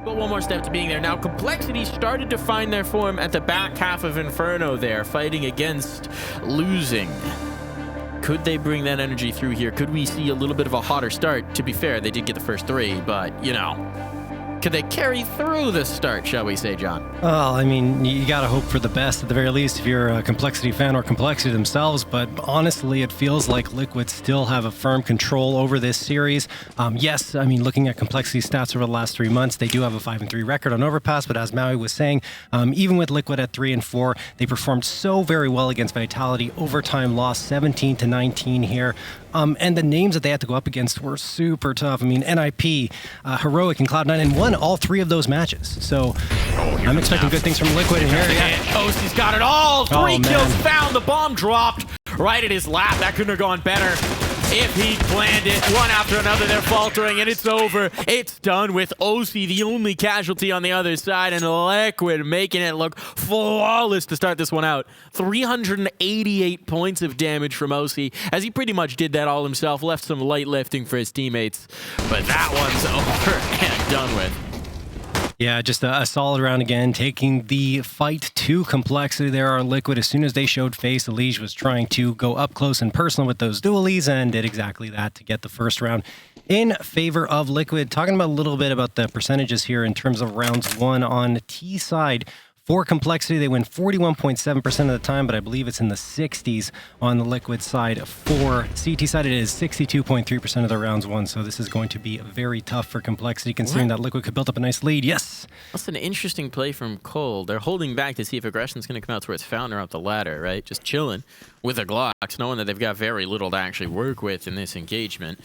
But one more step to being there. Now, Complexity started to find their form at the back half of Inferno there, fighting against losing. Could they bring that energy through here? Could we see a little bit of a hotter start? To be fair, they did get the first 3, but, you know, could they carry through the start, shall we say, John? Well, I mean, you got to hope for the best at the very least if you're a Complexity fan or Complexity themselves, but honestly, it feels like Liquid still have a firm control over this series. Yes, I mean, looking at Complexity stats over the last 3 months, they do have a 5-3 record on Overpass, but as Maui was saying, even with Liquid at 3 and 4, they performed so very well against Vitality. Overtime loss 17-19 here. And the names that they had to go up against were super tough. I mean, NIP, Heroic, and Cloud9, and won all 3 of those matches. So I'm expecting good things from Liquid in here. Yeah. oSee's got it all. 3 kills found. The bomb dropped right at his lap. That couldn't have gone better if he planned it. One after another, they're faltering, and it's over. It's done with oSee, the only casualty on the other side, and Liquid making it look flawless to start this one out. 388 points of damage from oSee, as he pretty much did that all himself, left some light lifting for his teammates, but that one's over and done with. Yeah, just a solid round again, taking the fight to Complexity. There are Liquid. As soon as they showed face, EliGE was trying to go up close and personal with those dualies and did exactly that to get the first round in favor of Liquid. Talking about a little bit about the percentages here in terms of rounds 1 on T side. For Complexity, they win 41.7% of the time, but I believe it's in the 60s on the Liquid side. For CT side, it is 62.3% of the rounds won, so this is going to be very tough for Complexity, considering that Liquid could build up a nice lead. Yes! That's an interesting play from Cole. They're holding back to see if aggression's going to come out towards Founder up the ladder, right? Just chilling with the Glocks, knowing that they've got very little to actually work with in this engagement.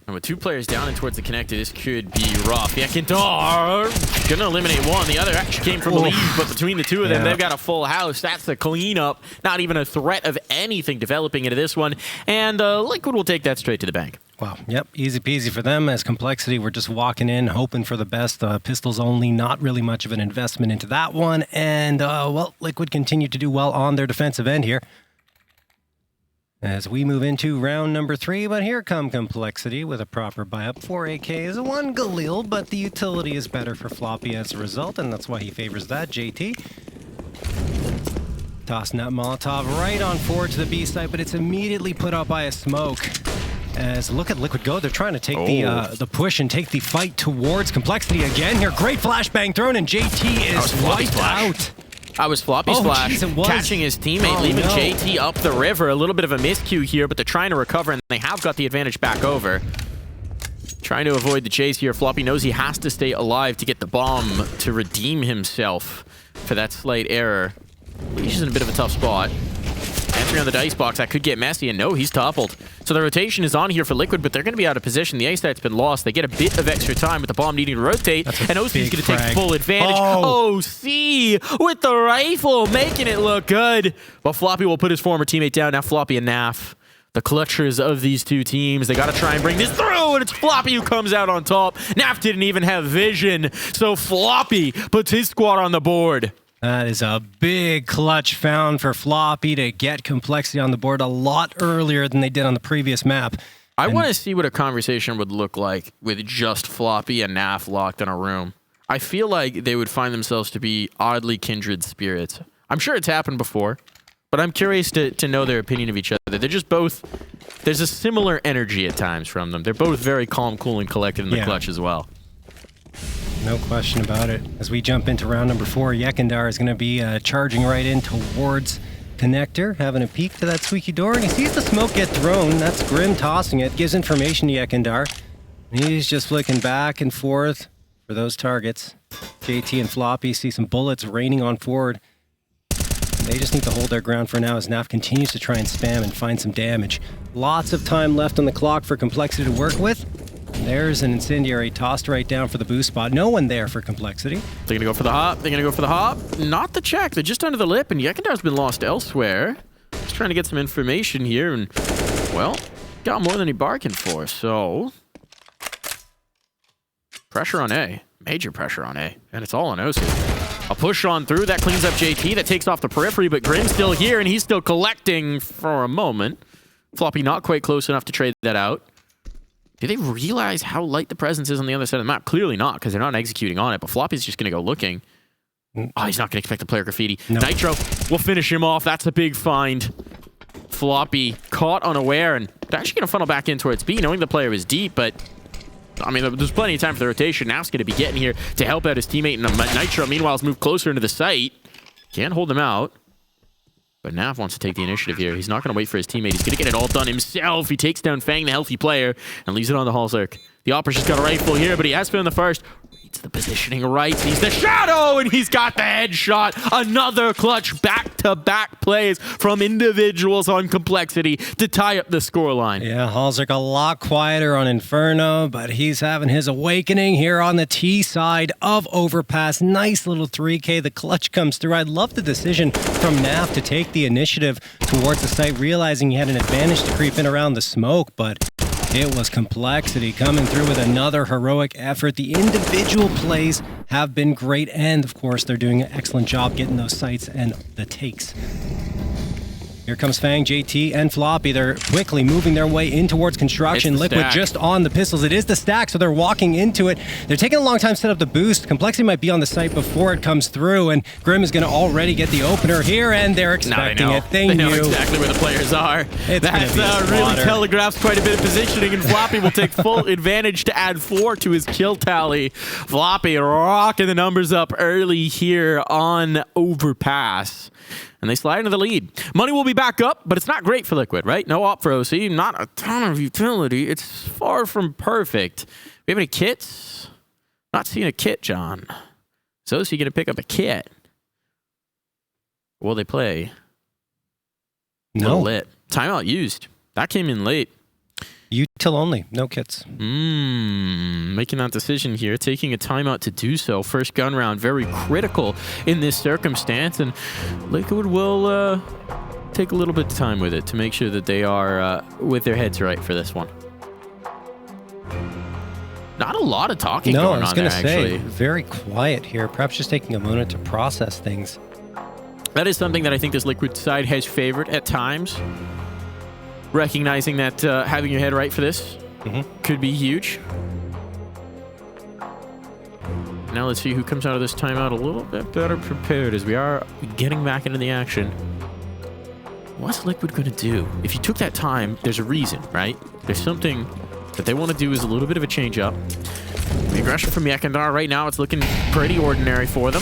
And with 2 players down and towards the connector, this could be rough. Yekindar gonna eliminate one. The other actually came from EliGE, but between the 2 of them, they've got a full house. That's the cleanup. Not even a threat of anything developing into this one. And Liquid will take that straight to the bank. Wow. Yep. Easy peasy for them. As Complexity, we're just walking in, hoping for the best. Pistols only, not really much of an investment into that one. And, well, Liquid continue to do well on their defensive end here as we move into round number 3, but here come Complexity with a proper buy-up. 4 AKs, 1 Galil, but the utility is better for Floppy as a result, and that's why he favors that. JT tossing that Molotov right on forward to the B site, but it's immediately put out by a smoke. As look at Liquid go, they're trying to take the push and take the fight towards Complexity again here. Great flashbang thrown, and JT is wiped out. I was Floppy Splash, catching his teammate, leaving JT up the river. A little bit of a miscue here, but they're trying to recover, and they have got the advantage back over. Trying to avoid the chase here. Floppy knows he has to stay alive to get the bomb to redeem himself for that slight error. EliGE is in a bit of a tough spot. Entry on the dice box, that could get messy, and no, he's toppled. So the rotation is on here for Liquid, but they're going to be out of position. The A site's been lost. They get a bit of extra time with the bomb needing to rotate, and oSee's going to take full advantage. oSee with the rifle, making it look good. But Floppy will put his former teammate down. Now Floppy and Naf, the clutchers of these 2 teams. They got to try and bring this through, and it's Floppy who comes out on top. Naf didn't even have vision, so Floppy puts his squad on the board. That is a big clutch found for Floppy to get Complexity on the board a lot earlier than they did on the previous map. I want to see what a conversation would look like with just Floppy and Naf locked in a room. I feel like they would find themselves to be oddly kindred spirits. I'm sure it's happened before, but I'm curious to know their opinion of each other. They're just both... There's a similar energy at times from them. They're both very calm, cool, and collected in the clutch as well. No question about it. As we jump into round number 4, Yekindar is going to be charging right in towards Connector, having a peek to that squeaky door, and he sees the smoke get thrown. That's Grim tossing it, gives information to Yekindar. He's just flicking back and forth for those targets. JT and Floppy see some bullets raining on forward. They just need to hold their ground for now as Naf continues to try and spam and find some damage. Lots of time left on the clock for Complexity to work with. There's an incendiary tossed right down for the boost spot. No one there for Complexity. They're going to go for the hop. They're going to go for the hop. Not the check. They're just under the lip, and Yekindar's been lost elsewhere. Just trying to get some information here, and, well, got more than he bargained for, so... Pressure on A. Major pressure on A. And it's all on oSee. A push on through. That cleans up JT. That takes off the periphery, but Grim's still here, and he's still collecting for a moment. Floppy not quite close enough to trade that out. Do they realize how light the presence is on the other side of the map? Clearly not, because they're not executing on it, but Floppy's just going to go looking. Oh, he's not going to expect to player graffiti. No. Nitro will finish him off. That's a big find. Floppy caught unaware, and they're actually going to funnel back in towards B, knowing the player was deep, but I mean, there's plenty of time for the rotation. Naf's going to be getting here to help out his teammate, and Nitro, meanwhile, has moved closer into the site. Can't hold him out. But Naf wants to take the initiative here. He's not going to wait for his teammate. He's going to get it all done himself. He takes down Fang, the healthy player, and leaves it on the hallzerk. The Opera's just got a rifle here, but he has been the first. Reads the positioning right. He's the shadow, and he's got the headshot. Another clutch back-to-back plays from individuals on Complexity to tie up the scoreline. Yeah, hallzerk a lot quieter on Inferno, but he's having his awakening here on the T side of Overpass. Nice little 3K. The clutch comes through. I love the decision from Naf to take the initiative towards the site, realizing he had an advantage to creep in around the smoke, but it was Complexity coming through with another heroic effort. The individual plays have been great, and of course, they're doing an excellent job getting those sites and the takes. Here comes Fang, JT, and Floppy. They're quickly moving their way in towards construction. Liquid stack. just on the pistols. It is the stack, so they're walking into it. They're taking a long time to set up the boost. Complexity might be on the site before it comes through, and Grim is going to already get the opener here, and they're expecting it. They know exactly where the players are. That really telegraphs quite a bit of positioning, and Floppy will take full advantage to add 4 to his kill tally. Floppy rocking the numbers up early here on Overpass. And they slide into the lead. Money will be back up, but it's not great for Liquid, right? No op for oSee, not a ton of utility. It's far from perfect. We have any kits? Not seeing a kit, John. Is oSee going to pick up a kit? Will they play? No. Lit. Timeout used. That came in late. Util only, no kits. Making that decision here, taking a timeout to do so. First gun round, very critical in this circumstance, and Liquid will take a little bit of time with it to make sure that they are with their heads right for this one. Not a lot of talking going on there, actually. No, I was going to say, very quiet here. Perhaps just taking a moment to process things. That is something that I think this Liquid side has favored at times. Recognizing that having your head right for this could be huge. Now let's see who comes out of this timeout a little bit better prepared as we are getting back into the action. What's Liquid going to do? If you took that time, there's a reason, right? There's something that they want to do is a little bit of a change up. The aggression from Yekindar right now, it's looking pretty ordinary for them.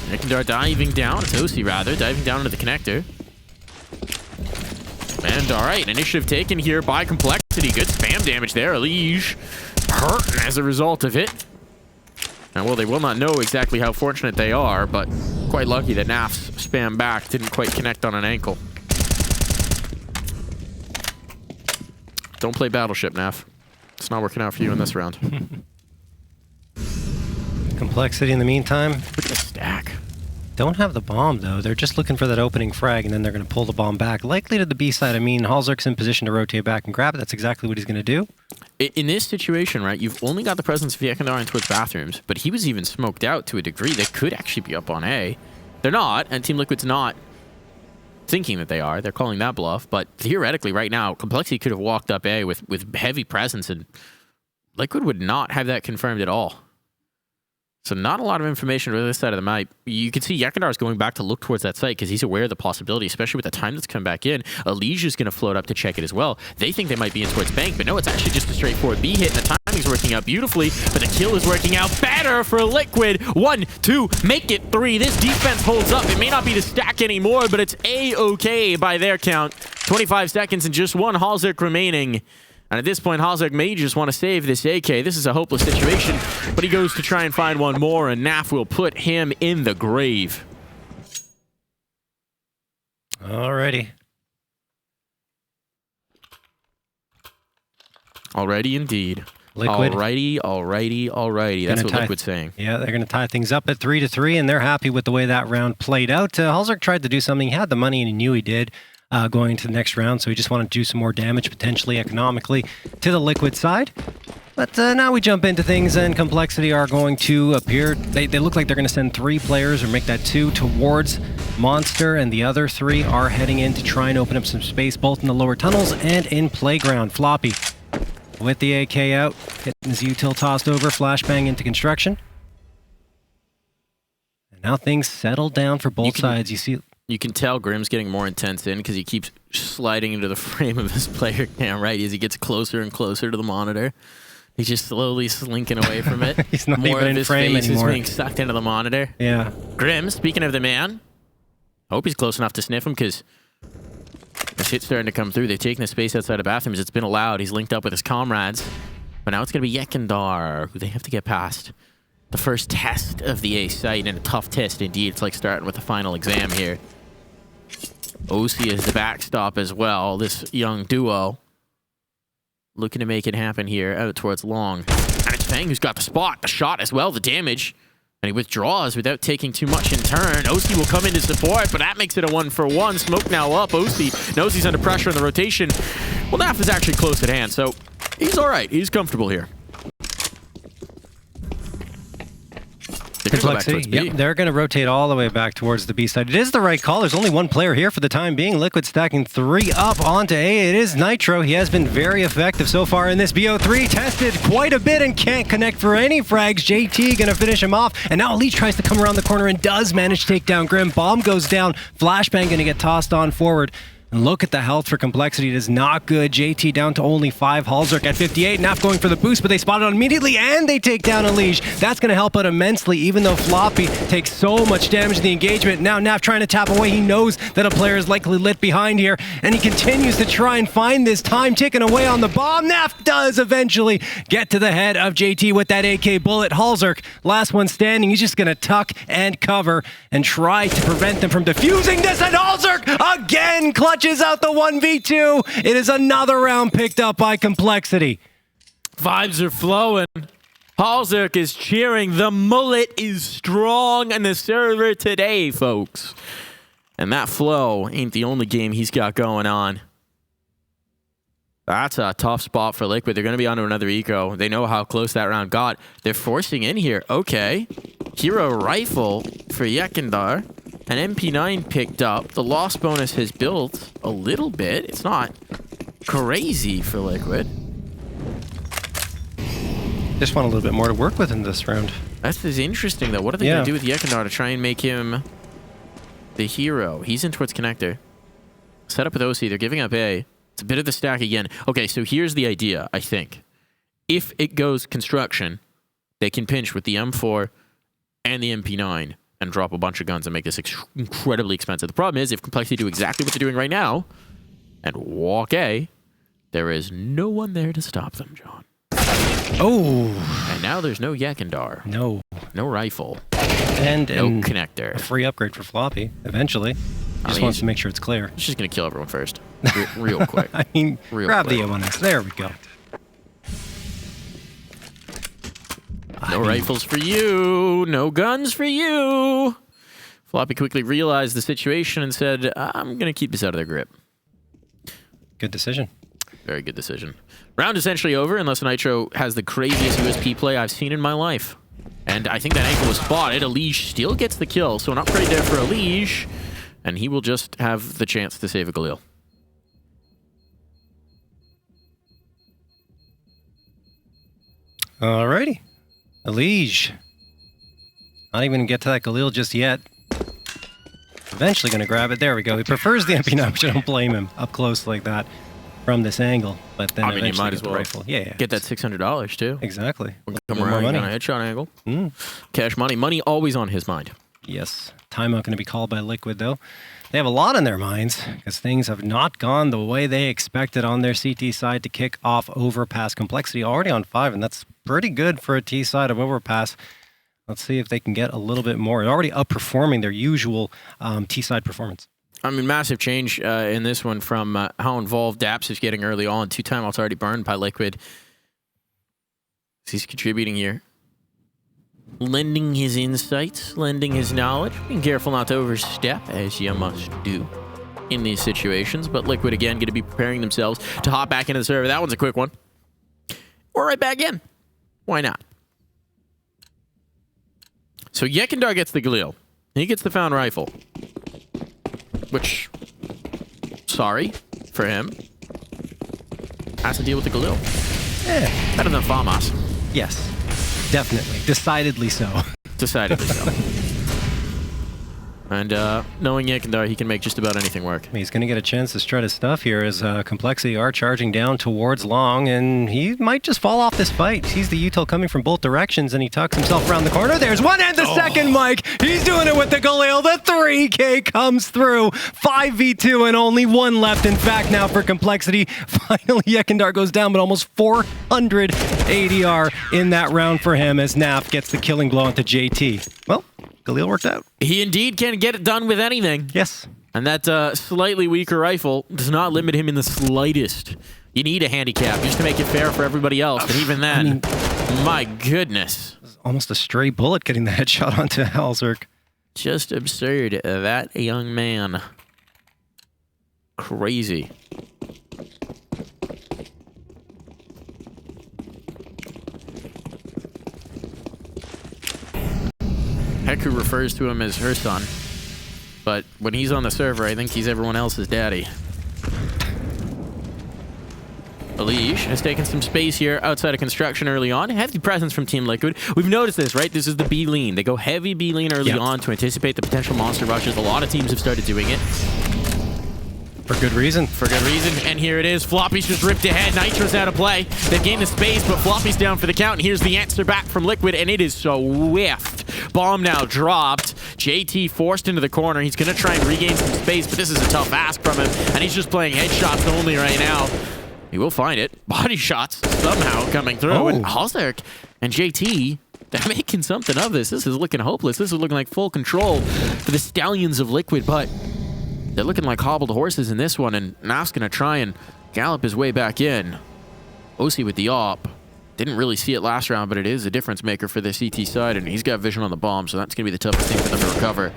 Yekindar diving down, it's oSee rather, diving down into the connector. And all right, initiative taken here by Complexity. Good spam damage there. EliGE hurting as a result of it. Now, well, they will not know exactly how fortunate they are, but quite lucky that Naf's spam back didn't quite connect on an ankle. Don't play Battleship, Naf. It's not working out for you in this round. Complexity in the meantime. Look at the stack. Don't have the bomb, though. They're just looking for that opening frag, and then they're going to pull the bomb back. Likely to the B side. I mean, hallzerk's in position to rotate back and grab it. That's exactly what he's going to do. In this situation, right, you've only got the presence of Yekindar in towards bathrooms, but he was even smoked out to a degree. They could actually be up on A. They're not, and Team Liquid's not thinking that they are. They're calling that bluff, but theoretically right now, Complexity could have walked up A with heavy presence, and Liquid would not have that confirmed at all. So not a lot of information on this side of the map. You can see Yekindar is going back to look towards that site because he's aware of the possibility, especially with the time that's come back in. EliGE is going to float up to check it as well. They think they might be in towards Bank, but no, it's actually just a straightforward B hit, and the timing's working out beautifully, but the kill is working out better for Liquid. 1, 2, make it 3. This defense holds up. It may not be the stack anymore, but it's A-okay by their count. 25 seconds and just one hallzerk remaining. And at this point, hallzerk may just want to save this AK. This is a hopeless situation, but he goes to try and find one more, and Naf will put him in the grave. Alrighty. Alrighty indeed. Liquid. Alrighty. That's what Liquid's saying. Yeah, they're going to tie things up at 3-3, and they're happy with the way that round played out. hallzerk tried to do something. He had the money, and he knew he did. Going into the next round, so he just wanted to do some more damage, potentially economically, to the Liquid side. But now we jump into things, and Complexity are going to appear. They look like they're going to send 3 players, or make that 2, towards Monster, and the other 3 are heading in to try and open up some space, both in the lower tunnels and in Playground. Floppy with the AK out, hitting his util tossed over, flashbang into construction. And now things settle down for both sides. You can tell Grim's getting more intense in because he keeps sliding into the frame of his player cam, right? As he gets closer and closer to the monitor. He's just slowly slinking away from it. He's not more even of in his frame face anymore. is being sucked into the monitor. Yeah. Grim, speaking of the man, hope he's close enough to sniff him because the shit's starting to come through. They've taken the space outside of bathrooms. It's been allowed. He's linked up with his comrades. But now it's going to be Yekindar, who they have to get past. The first test of the A site, and a tough test indeed. It's like starting with the final exam here. oSee is the backstop as well. This young duo looking to make it happen here out towards long. And it's Fang who's got the spot, the shot as well, the damage. And he withdraws without taking too much in turn. oSee will come in to support, but that makes it a 1-for-1. Smoke now up. oSee knows he's under pressure in the rotation. Well, Naf is actually close at hand, so he's all right. He's comfortable here. Complexity. Yep, they're going to rotate all the way back towards the B side. It is the right call. There's only one player here for the time being. Liquid stacking 3 up onto A. It is Nitro. He has been very effective so far in this BO3. Tested quite a bit and can't connect for any frags. JT going to finish him off. And now EliGE tries to come around the corner and does manage to take down Grim. Bomb goes down. Flashbang going to get tossed on forward. And look at the health for Complexity. It is not good. JT down to only 5. hallzerk at 58. Naf going for the boost, but they spot it on immediately, and they take down EliGE. That's going to help out immensely, even though Floppy takes so much damage in the engagement. Now Naf trying to tap away. He knows that a player is likely lit behind here, and he continues to try and find this time ticking away on the bomb. Naf does eventually get to the head of JT with that AK bullet. hallzerk, last one standing. He's just going to tuck and cover and try to prevent them from defusing this, and hallzerk again clutches out the 1v2. It is another round picked up by Complexity. Vibes are flowing. hallzerk is cheering. The mullet is strong on the server today, folks. And that flow ain't the only game he's got going on. That's a tough spot for Liquid. They're going to be onto another eco. They know how close that round got. They're forcing in here. Okay. Hero rifle for Yekindar. An MP9 picked up. The loss bonus has built a little bit. It's not crazy for Liquid. Just want a little bit more to work with in this round. That's interesting, though. What are they going to do with Yekindar to try and make him the hero? He's in towards connector. Set up with oSee. They're giving up A. It's a bit of the stack again. Okay, so here's the idea, I think. If it goes construction, they can pinch with the M4 and the MP9 and drop a bunch of guns and make this incredibly expensive. The problem is, if Complexity do exactly what they're doing right now and walk A, there is no one there to stop them, John. Oh. And now there's no Yekindar. No. No rifle. And no connector. A free upgrade for Floppy, eventually. Just wants to make sure it's clear. He's just going to kill everyone first. Real quick. I mean, grab quick. the M1S. There we go. No rifles for you. No guns for you. Floppy quickly realized the situation and said, I'm going to keep this out of their grip. Good decision. Very good decision. Round essentially over unless Nitro has the craziest USP play I've seen in my life. And I think that angle was spotted. EliGE still gets the kill, so an upgrade there for EliGE. And he will just have the chance to save a Galil. Alrighty. EliGE. Not even going to get to that Galil just yet. Eventually going to grab it. There we go. He prefers the MP9, which I don't blame him up close like that from this angle. But then you might as well rifle. Yeah. Get that $600 too. Exactly. We'll come around on a headshot angle. Cash money. Money always on his mind. Yes. Timeout going to be called by Liquid, though. They have a lot on their minds because things have not gone the way they expected on their CT side to kick off Overpass. Complexity already on 5, and that's pretty good for a T side of Overpass. Let's see if they can get a little bit more. They're already outperforming their usual T side performance. I mean, massive change in this one from how involved Daps is getting early on. 2 timeouts already burned by Liquid. He's contributing here. Lending his insights, lending his knowledge. Being careful not to overstep, as you must do in these situations. But Liquid, again, going to be preparing themselves to hop back into the server. That one's a quick one. Or right back in. Why not? So Yekindar gets the Galil. He gets the found rifle. Which, sorry for him, has to deal with the Galil. Better than FAMAS. Yes, definitely. Decidedly so. Decidedly so. And knowing Yakandar, he can make just about anything work. He's going to get a chance to strut his stuff here as Complexity are charging down towards Long, and he might just fall off this fight. Sees the util coming from both directions, and he tucks himself around the corner. There's one and the second, Mike. He's doing it with the Galil. The 3K comes through. 5v2 and only one left, in fact, now for Complexity. Finally, Yakandar goes down, but almost 400 ADR in that round for him as Naf gets the killing blow onto JT. Well, Galil worked out. He indeed can get it done with anything. Yes. And that slightly weaker rifle does not limit him in the slightest. You need a handicap just to make it fair for everybody else. But even then, my goodness. Almost a stray bullet getting the headshot onto hallzerk. Just absurd. That young man. Crazy. Heku refers to him as her son, but when he's on the server, I think he's everyone else's daddy. EliGE has taken some space here outside of construction early on. Heavy presence from Team Liquid. We've noticed this, right? This is the B lean. They go heavy B lean early on to anticipate the potential monster rushes. A lot of teams have started doing it. For good reason. For good reason. And here it is. Floppy's just ripped ahead. Nitro's out of play. They've gained the space, but Floppy's down for the count. And here's the answer back from Liquid, and it is so whiffed. Bomb now dropped. JT forced into the corner. He's going to try and regain some space, but this is a tough ask from him. And he's just playing headshots only right now. He will find it. Body shots somehow coming through. Oh. And hallzerk and JT, they're making something of this. This is looking hopeless. This is looking like full control for the Stallions of Liquid, but they're looking like hobbled horses in this one, and Naf's going to try and gallop his way back in. oSee with the op. Didn't really see it last round, but it is a difference maker for the CT side, and he's got vision on the bomb, so that's going to be the toughest thing for them to recover.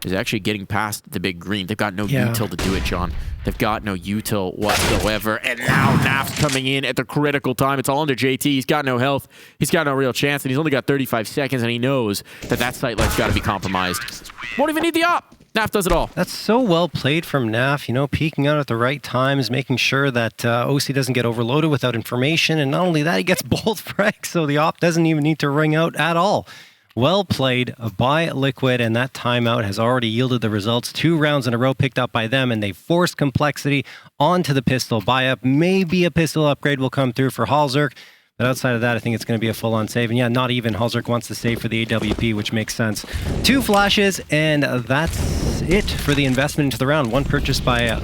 Is actually getting past the big green. They've got no util to do it, John. They've got no util whatsoever, and now Naf's coming in at the critical time. It's all under JT. He's got no health. He's got no real chance, and he's only got 35 seconds, and he knows that that sight light's got to be compromised. Won't even need the op. Naf does it all. That's so well played from Naf, you know, peeking out at the right times, making sure that oSee doesn't get overloaded without information, and not only that, he gets both frags, so the op doesn't even need to ring out at all. Well played by Liquid, and that timeout has already yielded the results. 2 rounds in a row picked up by them, and they forced Complexity onto the pistol buy-up. Maybe a pistol upgrade will come through for hallzerk, but outside of that, I think it's going to be a full-on save. And yeah, not even hallzerk wants to save for the AWP, which makes sense. 2 flashes, and that's it for the investment into the round. One purchased by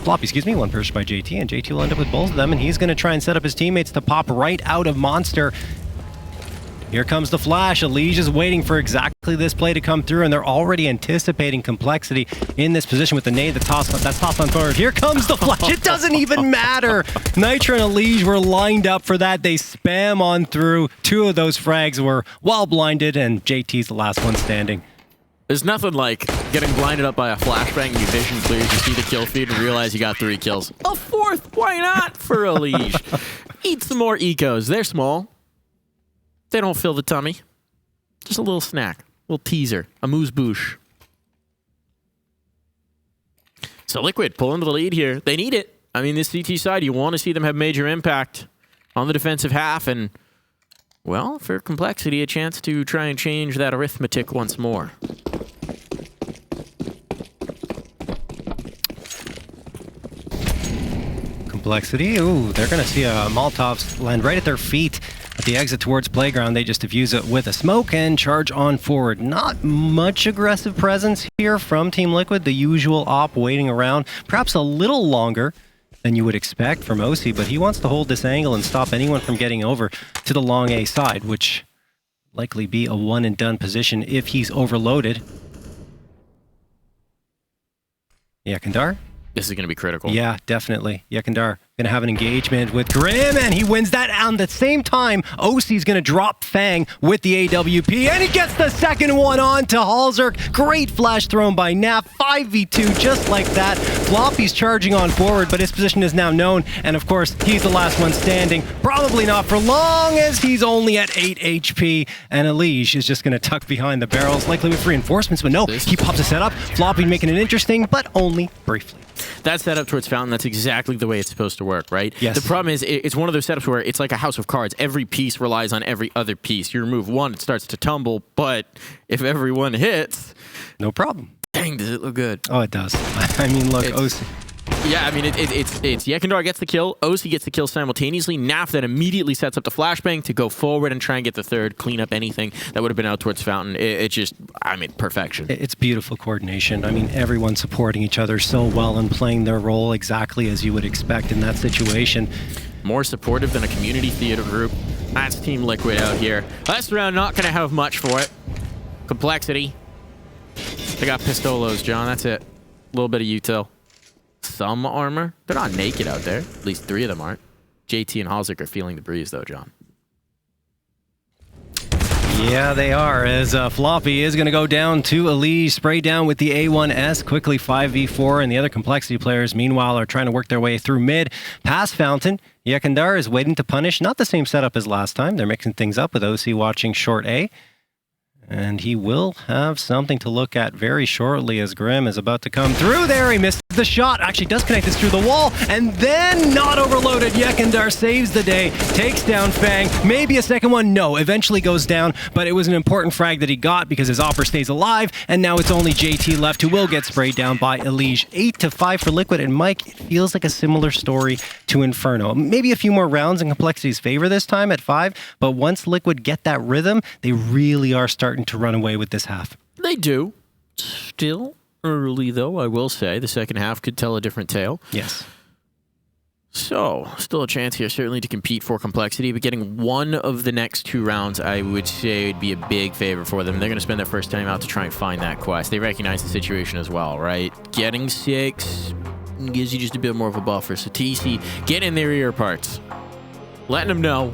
Floppy, one purchased by JT, and JT will end up with both of them, and he's going to try and set up his teammates to pop right out of Monster. Here comes the flash. EliGE is waiting for exactly this play to come through, and they're already anticipating Complexity in this position with the nade that's tossed on forward. Here comes the flash. It doesn't even matter. Nitro and EliGE were lined up for that. They spam on through. 2 of those frags were well blinded, and JT's the last one standing. There's nothing like getting blinded up by a flashbang, your vision clears, you see the kill feed, and realize you got 3 kills. A 4th, why not, for EliGE? Eat some more ecos. They're small. They don't fill the tummy. Just a little snack, a little teaser, a amuse-bouche. So Liquid pulling the lead here. They need it. I mean, this CT side, you want to see them have major impact on the defensive half, and, well, for Complexity, a chance to try and change that arithmetic once more. Complexity, ooh, they're going to see a Molotov land right at their feet. At the exit towards Playground, they just defuse it with a smoke and charge on forward. Not much aggressive presence here from Team Liquid. The usual op waiting around, perhaps a little longer than you would expect from oSee, but he wants to hold this angle and stop anyone from getting over to the long A side, which likely be a one-and-done position if he's overloaded. Yakandar? This is going to be critical. Yeah, definitely. Yakandar going to have an engagement with Grim, and he wins that. And at the same time, oSee's going to drop Fang with the AWP, and he gets the second one on to hallzerk. Great flash thrown by Naf. 5v2, just like that. Floppy's charging on forward, but his position is now known, and of course, he's the last one standing. Probably not for long, as he's only at 8 HP, and EliGE is just going to tuck behind the barrels, likely with reinforcements, but no, he pops a setup. Floppy making it interesting, but only briefly. that setup towards Fountain, that's exactly the way it's supposed to work, right? Yes. The problem is it's one of those setups where it's like a house of cards. Every piece relies on every other piece. You remove one, it starts to tumble, but if everyone hits... No problem. Dang, does it look good? Oh, it does. I mean, look, oSee. Yeah, I mean, it's Yekindar gets the kill, oSee gets the kill simultaneously, Naf then immediately sets up the flashbang to go forward and try and get the third, clean up anything that would have been out towards Fountain. It just, I mean, perfection. It's beautiful coordination. I mean, everyone supporting each other so well and playing their role exactly as you would expect in that situation. More supportive than a community theater group. That's Team Liquid out here. Last round, not going to have much for it. Complexity. They got pistolos, John. That's it. A little bit of util. Some armor. They're not naked out there. At least 3 of them aren't. JT and hallzerk are feeling the breeze, though, John. Yeah, they are, as Floppy is going to go down to EliGE, spray down with the A1S, quickly 5v4, and the other complexity players, meanwhile, are trying to work their way through mid. Past Fountain, Yekindar is waiting to punish. Not the same setup as last time. They're mixing things up with oSee watching short A. And he will have something to look at very shortly as Grim is about to come through there. He misses the shot. Actually does connect this through the wall. And then not overloaded. Yekindar saves the day. Takes down Fang. Maybe a second one. No, eventually goes down. But it was an important frag that he got because his Opera stays alive. And now it's only JT left who will get sprayed down by EliGE. 8-5 for Liquid. And Mike, it feels like a similar story to Inferno. Maybe a few more rounds in Complexity's favor this time at 5. But once Liquid get that rhythm, they really are starting to run away with this half. They do. Still early, though, I will say. The second half could tell a different tale. Yes. So, still a chance here, certainly, to compete for Complexity, but getting one of the next 2 rounds, I would say, would be a big favor for them. They're going to spend their first time out to try and find that quest. They recognize the situation as well, right? Getting 6 gives you just a bit more of a buffer. So, TC, get in their ear parts. Letting them know.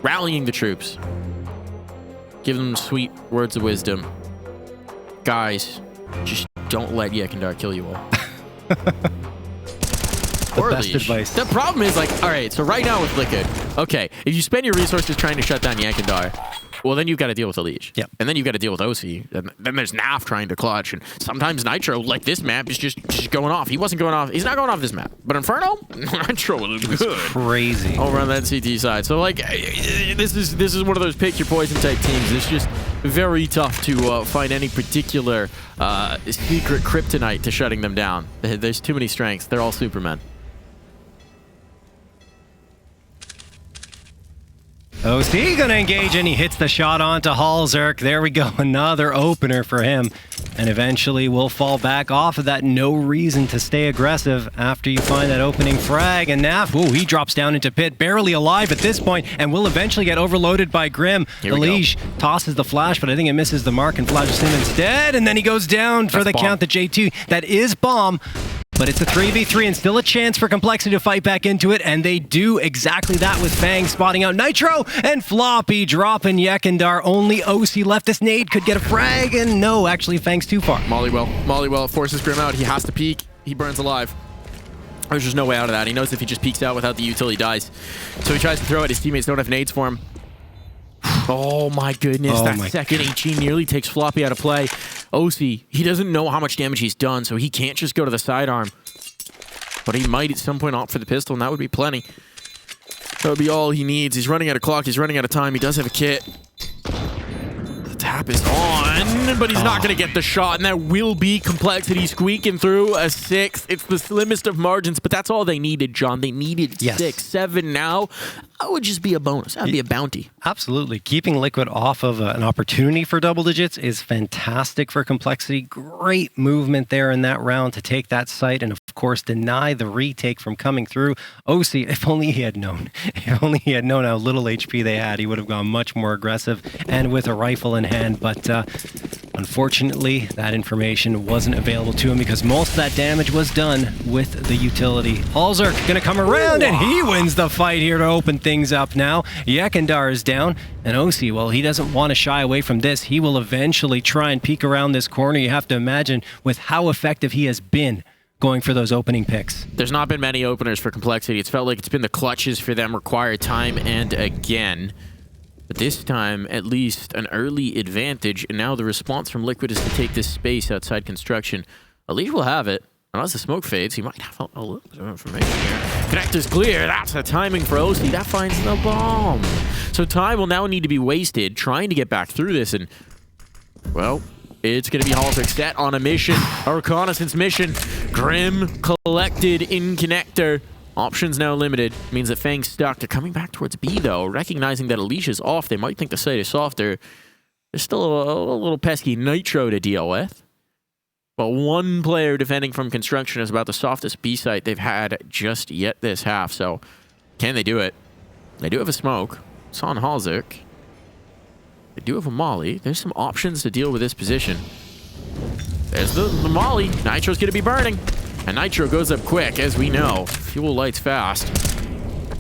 Rallying the troops. Give them sweet words of wisdom. Guys, just don't let Yekindar kill you all. The best advice. The problem is, like, all right, so right now with Liquid, okay, if you spend your resources trying to shut down Yekindar, well, then you've got to deal with EliGE. Yep. And then you've got to deal with oSee. And then there's Naf trying to clutch. And sometimes Nitro, like this map, is just going off. He wasn't going off. He's not going off this map. But Inferno, Nitro was good. Crazy. Over on that CT side. So, like, this is one of those pick your poison type teams. It's just very tough to find any particular secret kryptonite to shutting them down. There's too many strengths. They're all Supermen. oSee gonna engage, and he hits the shot onto hallzerk. There we go, another opener for him. And eventually we'll fall back off of that. No reason to stay aggressive after you find that opening frag. And Naf, ooh, he drops down into pit, barely alive at this point, and will eventually get overloaded by Grim. EliGE tosses the flash, but I think it misses the mark and flashes him instead. And then he goes down for the count to J2. That is bomb. But it's a 3v3 and still a chance for Complexity to fight back into it, and they do exactly that with Fang spotting out Nitro and Floppy dropping Yekindar. Only oSee left. This nade could get a frag, and no, actually Fang's too far. Mollywell forces Grim out. He has to peek. He burns alive. There's just no way out of that. He knows if he just peeks out without the util, he dies. So he tries to throw it. His teammates don't have nades for him. Oh my goodness, that second HE nearly takes Floppy out of play. oSee, he doesn't know how much damage he's done, so he can't just go to the sidearm. But he might at some point opt for the pistol, and that would be plenty. That would be all he needs. He's running out of clock, he's running out of time, he does have a kit. The tap is on, but he's not going to get the shot, and that will be Complexity squeaking through a 6. It's the slimmest of margins, but that's all they needed, John. They needed 6, 7 now. That would just be a bonus. That would be a bounty. Absolutely. Keeping Liquid off of an opportunity for double digits is fantastic for Complexity. Great movement there in that round to take that site and, of course, deny the retake from coming through. oSee, if only he had known. If only he had known how little HP they had, he would have gone much more aggressive and with a rifle in hand. But unfortunately, that information wasn't available to him because most of that damage was done with the utility. hallzerk going to come around, and he wins the fight here to open things up now. Yekindar is down, and oSee, well, he doesn't want to shy away from this. He will eventually try and peek around this corner. You have to imagine with how effective he has been going for those opening picks. There's not been many openers for Complexity. It's felt like it's been the clutches for them required time and again. But this time, at least, an early advantage, and now the response from Liquid is to take this space outside construction. EliGE will have it. And as the smoke fades, he might have a little bit of information here. Connector's clear. That's the timing for oSee. That finds the bomb. So time will now need to be wasted trying to get back through this. And, well, it's going to be hallzerk set on a mission, a reconnaissance mission. Grim collected in connector. Options now limited. Means that Fang's stuck. They're coming back towards B, though. Recognizing that EliGE is off, they might think the site is softer. There's still a little pesky Nitro to deal with. But one player defending from construction is about the softest B site they've had just yet this half. So, can they do it? They do have a smoke. It's on hallzerk. They do have a molly. There's some options to deal with this position. There's the molly. Nitro's going to be burning. And Nitro goes up quick, as we know. Fuel lights fast.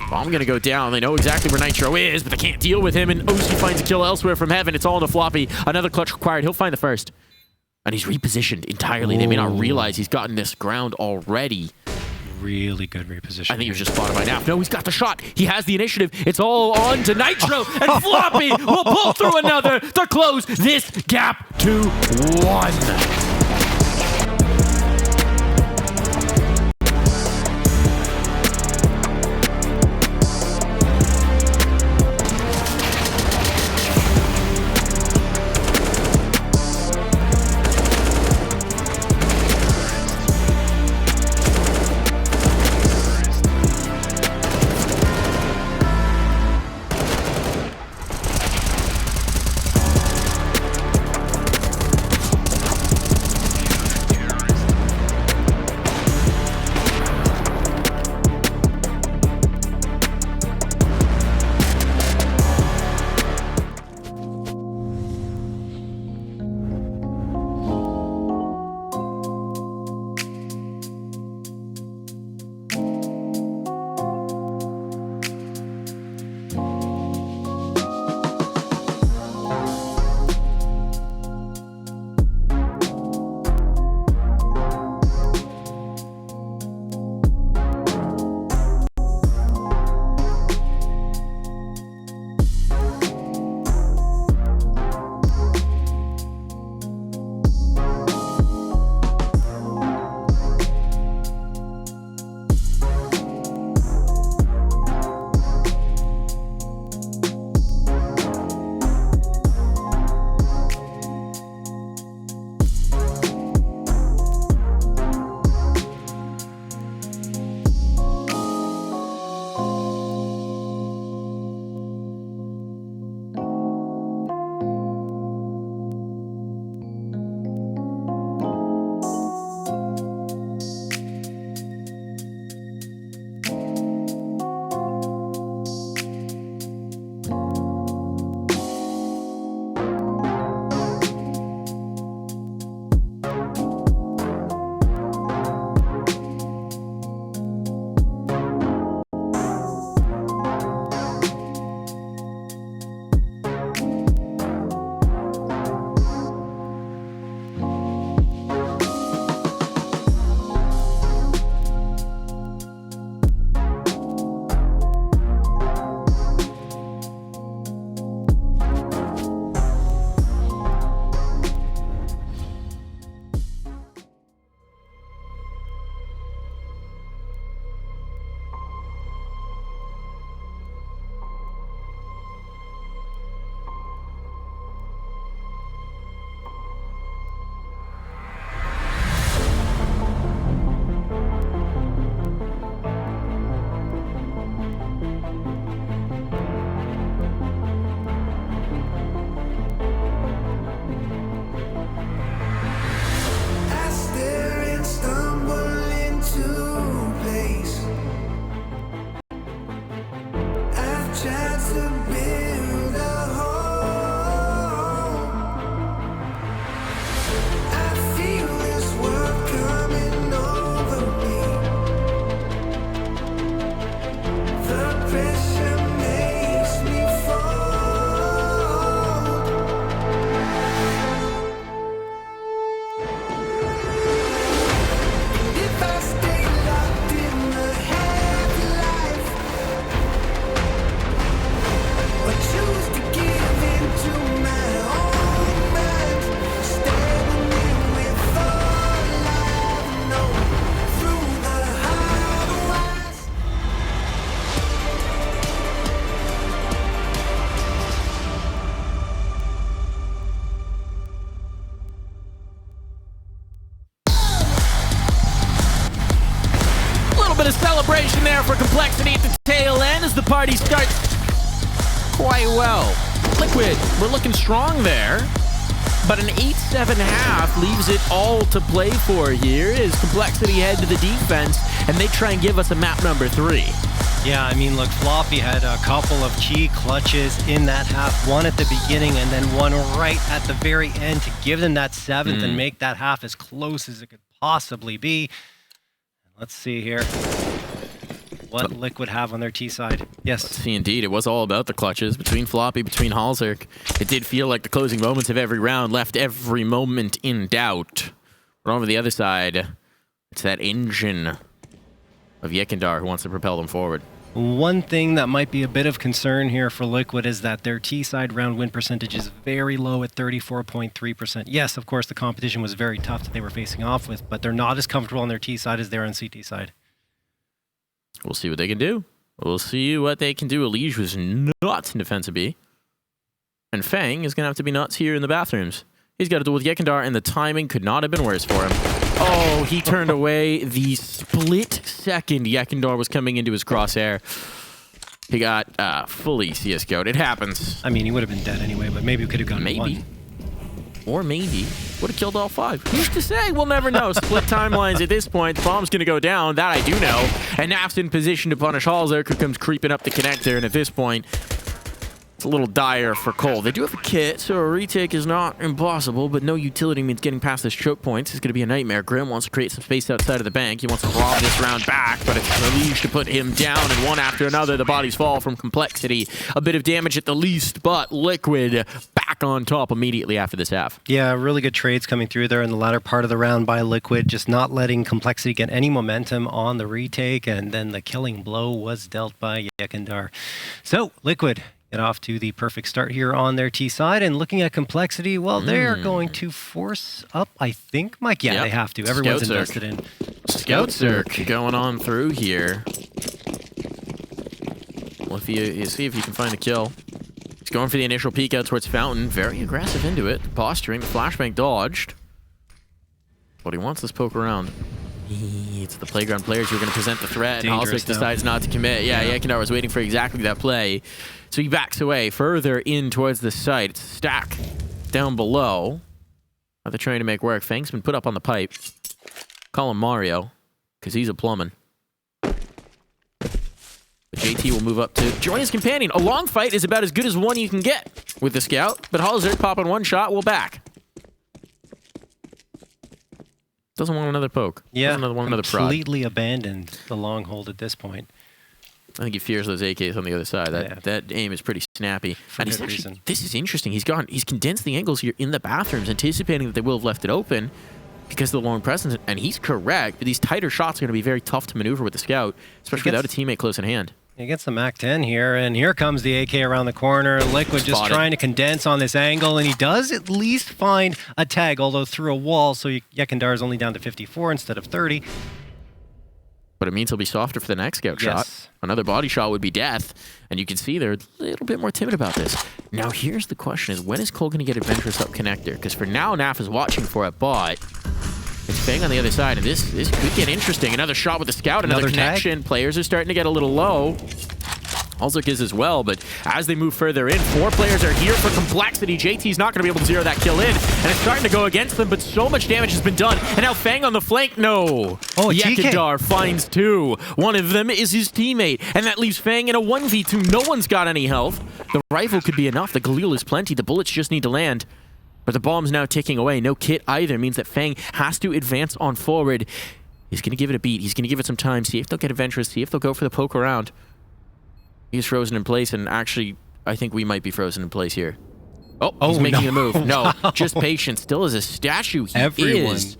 Bomb going to go down. They know exactly where Nitro is, but they can't deal with him. And oSee finds a kill elsewhere from heaven. It's all in a floppy. Another clutch required. He'll find the first. And he's repositioned entirely. They may not realize he's gotten this ground already. Really good reposition. I think he was just spotted by now. No, he's got the shot. He has the initiative. It's all on to Nitro. And Floppy will pull through another to close this gap to 1. celebration there for Complexity at the tail end as the party starts quite well. Liquid, we're looking strong there. But an 8-7 half leaves it all to play for here as Complexity head to the defense and they try and give us a map number 3. Yeah, I mean, look, Floppy had a couple of key clutches in that half. One at the beginning and then one right at the very end to give them that 7th and make that half as close as it could possibly be. Let's see here what Liquid have on their T side. Yes. Let's see, indeed. It was all about the clutches between Floppy, between hallzerk. It did feel like the closing moments of every round left every moment in doubt. But over the other side, it's that engine of Yekindar who wants to propel them forward. One thing that might be a bit of concern here for Liquid is that their T-side round win percentage is very low at 34.3%. Yes, of course, the competition was very tough that they were facing off with, but they're not as comfortable on their T-side as they're on CT side. We'll see what they can do. We'll see what they can do. EliGE was nuts in defensive B. And Fang is going to have to be nuts here in the bathrooms. He's got to deal with Yekindar, and the timing could not have been worse for him. Oh, he turned away the split second Yekindar was coming into his crosshair. He got fully CSGO'd. It happens. I mean, he would have been dead anyway, but maybe we could have gotten one. Or maybe would have killed all 5. Who's to say? We'll never know. Split timelines at this point. The bomb's going to go down. That I do know. And Naf's in position to punish hallzerk, who comes creeping up the connector. And at this point, it's a little dire for Cole. They do have a kit, so a retake is not impossible, but no utility means getting past this choke point. It's going to be a nightmare. Grim wants to create some space outside of the bank. He wants to rob this round back, but it's EliGE to put him down, and one after another, the bodies fall from Complexity. A bit of damage at the least, but Liquid back on top immediately after this half. Yeah, really good trades coming through there in the latter part of the round by Liquid, just not letting Complexity get any momentum on the retake, and then the killing blow was dealt by Yekindar. So, Liquid get off to the perfect start here on their T side, and looking at Complexity, well, they're going to force up, I think, Mike. Yeah, they have to. Everyone's invested in hallzerk going on through here. Well, if you see if you can find the kill. He's going for the initial peek out towards Fountain. Very aggressive into it. Posturing. Flashbang dodged. But he wants this poke around. It's the playground players who are going to present the threat. And hallzerk decides not to commit. Yeah, Yekindar was waiting for exactly that play. So he backs away further in towards the site. It's a stack down below. They're trying to make work. Fang's been put up on the pipe. Call him Mario, because he's a plumbing. But JT will move up to join his companion. A long fight is about as good as one you can get with the scout, but hallzerk popping one shot will back. Doesn't want another poke. Yeah, doesn't want another prod. Completely abandoned the long hold at this point. I think he fears those AKs on the other side. That aim is pretty snappy. For and good reason. This is interesting. He's condensed the angles here in the bathrooms, anticipating that they will have left it open because of the long presence. And he's correct, but these tighter shots are going to be very tough to maneuver with the scout, especially without a teammate close in hand. He gets the Mac 10 here, and here comes the AK around the corner. Liquid just trying to condense on this angle, and he does at least find a tag, although through a wall, so Yekindar is only down to 54 instead of 30. But it means he'll be softer for the next scout shot. Another body shot would be death, and you can see they're a little bit more timid about this. Now here's the question is, when is Cole going to get adventurous up connector? Because for now, Naf is watching for it, but it's Fang on the other side, and this could get interesting. Another shot with the scout, another connection. Tag. Players are starting to get a little low. hallzerk is as well, but as they move further in, 4 players are here for Complexity. JT's not going to be able to zero that kill in, and it's starting to go against them, but so much damage has been done. And now Fang on the flank, no. Oh, Yekindar finds 2. One of them is his teammate, and that leaves Fang in a 1v2. No one's got any health. The rifle could be enough. The Galil is plenty. The bullets just need to land. But the bomb's now ticking away. No kit either means that Fang has to advance on forward. He's going to give it a beat. He's going to give it some time. See if they'll get adventurous. See if they'll go for the poke around. He's frozen in place, and actually, I think we might be frozen in place here. Oh, he's making the move. No, just patience. Still as a statue, he is.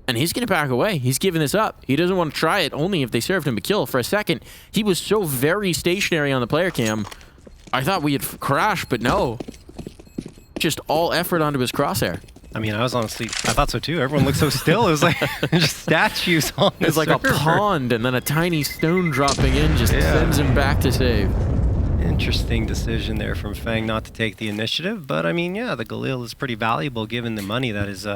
And he's going to back away. He's giving this up. He doesn't want to try it, only if they served him a kill. For a second, he was so very stationary on the player cam. I thought we had crashed, but no. Just all effort onto his crosshair. I mean, I thought so too. Everyone looked so still. It was like just statues on the It's like a pond, and then a tiny stone dropping in just sends him back to save. Interesting decision there from Fang not to take the initiative. But I mean, yeah, the Galil is pretty valuable given the money that is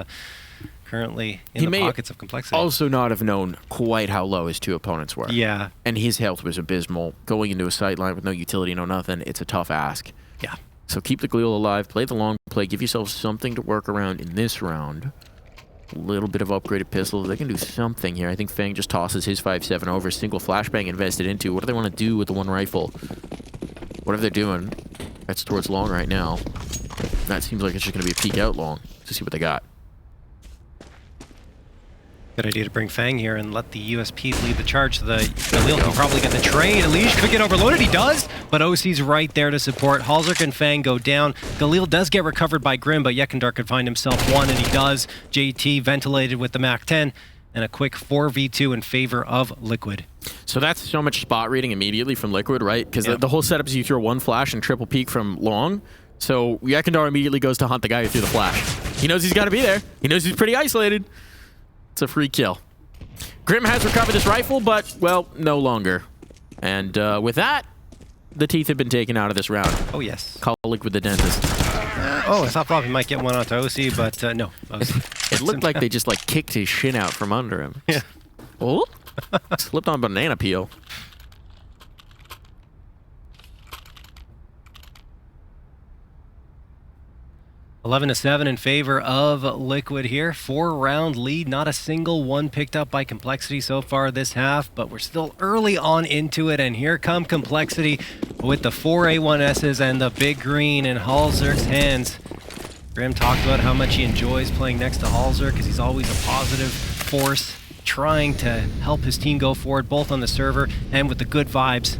currently in the pockets of complexity. Also not have known quite how low his two opponents were. Yeah. And his health was abysmal. Going into a sight line with no utility, no nothing, it's a tough ask. Yeah. So keep the Gleal alive, play the long play, give yourself something to work around in this round. A little bit of upgraded pistols. They can do something here. I think Fang just tosses his 5.7 over. Single flashbang invested into. What do they want to do with the one rifle? Whatever they're doing, that's towards long right now. That seems like it's just going to be a peek out long to see what they got. Good idea to bring Fang here and let the USPs lead the charge so the Galil can probably get the trade. EliGE could get overloaded. He does, but oSee's right there to support. hallzerk and Fang go down. Galil does get recovered by Grim, but yekindar could find himself one, and he does. JT ventilated with the MAC-10, and a quick 4v2 in favor of Liquid. So that's so much spot reading immediately from Liquid, right? Because the whole setup is you throw one flash and triple peek from long. So yekindar immediately goes to hunt the guy who threw the flash. He knows he's got to be there. He knows he's pretty isolated. It's a free kill. Grim has recovered this rifle, but, well, no longer. And with that, the teeth have been taken out of this round. Oh, yes. Call Liquid the dentist. I thought Floppy might get one onto oSee, but no. It looked like they just, like, kicked his shin out from under him. Yeah. Oh, slipped on a banana peel. (11-7) in favor of Liquid here. 4-round lead, not a single one picked up by Complexity so far this half, but we're still early on into it, and here come Complexity with the 4 A1Ss and the big green in hallzerk's hands. Grim talked about how much he enjoys playing next to hallzerk because he's always a positive force, trying to help his team go forward, both on the server and with the good vibes.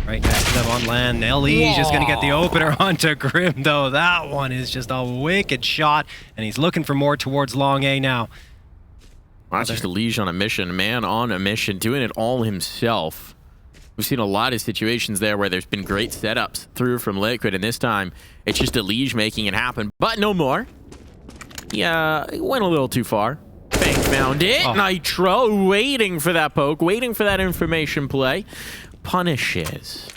Right next to them on land. EliGE is going to get the opener onto Grim, though. That one is just a wicked shot, and he's looking for more towards long A now. Well, that's just EliGE on a mission, man on a mission, doing it all himself. We've seen a lot of situations there where there's been great setups through from Liquid, and this time it's just EliGE making it happen, but no more. Yeah, it went a little too far. Fang found it. Oh. Nitro waiting for that poke, waiting for that information play. Punishes.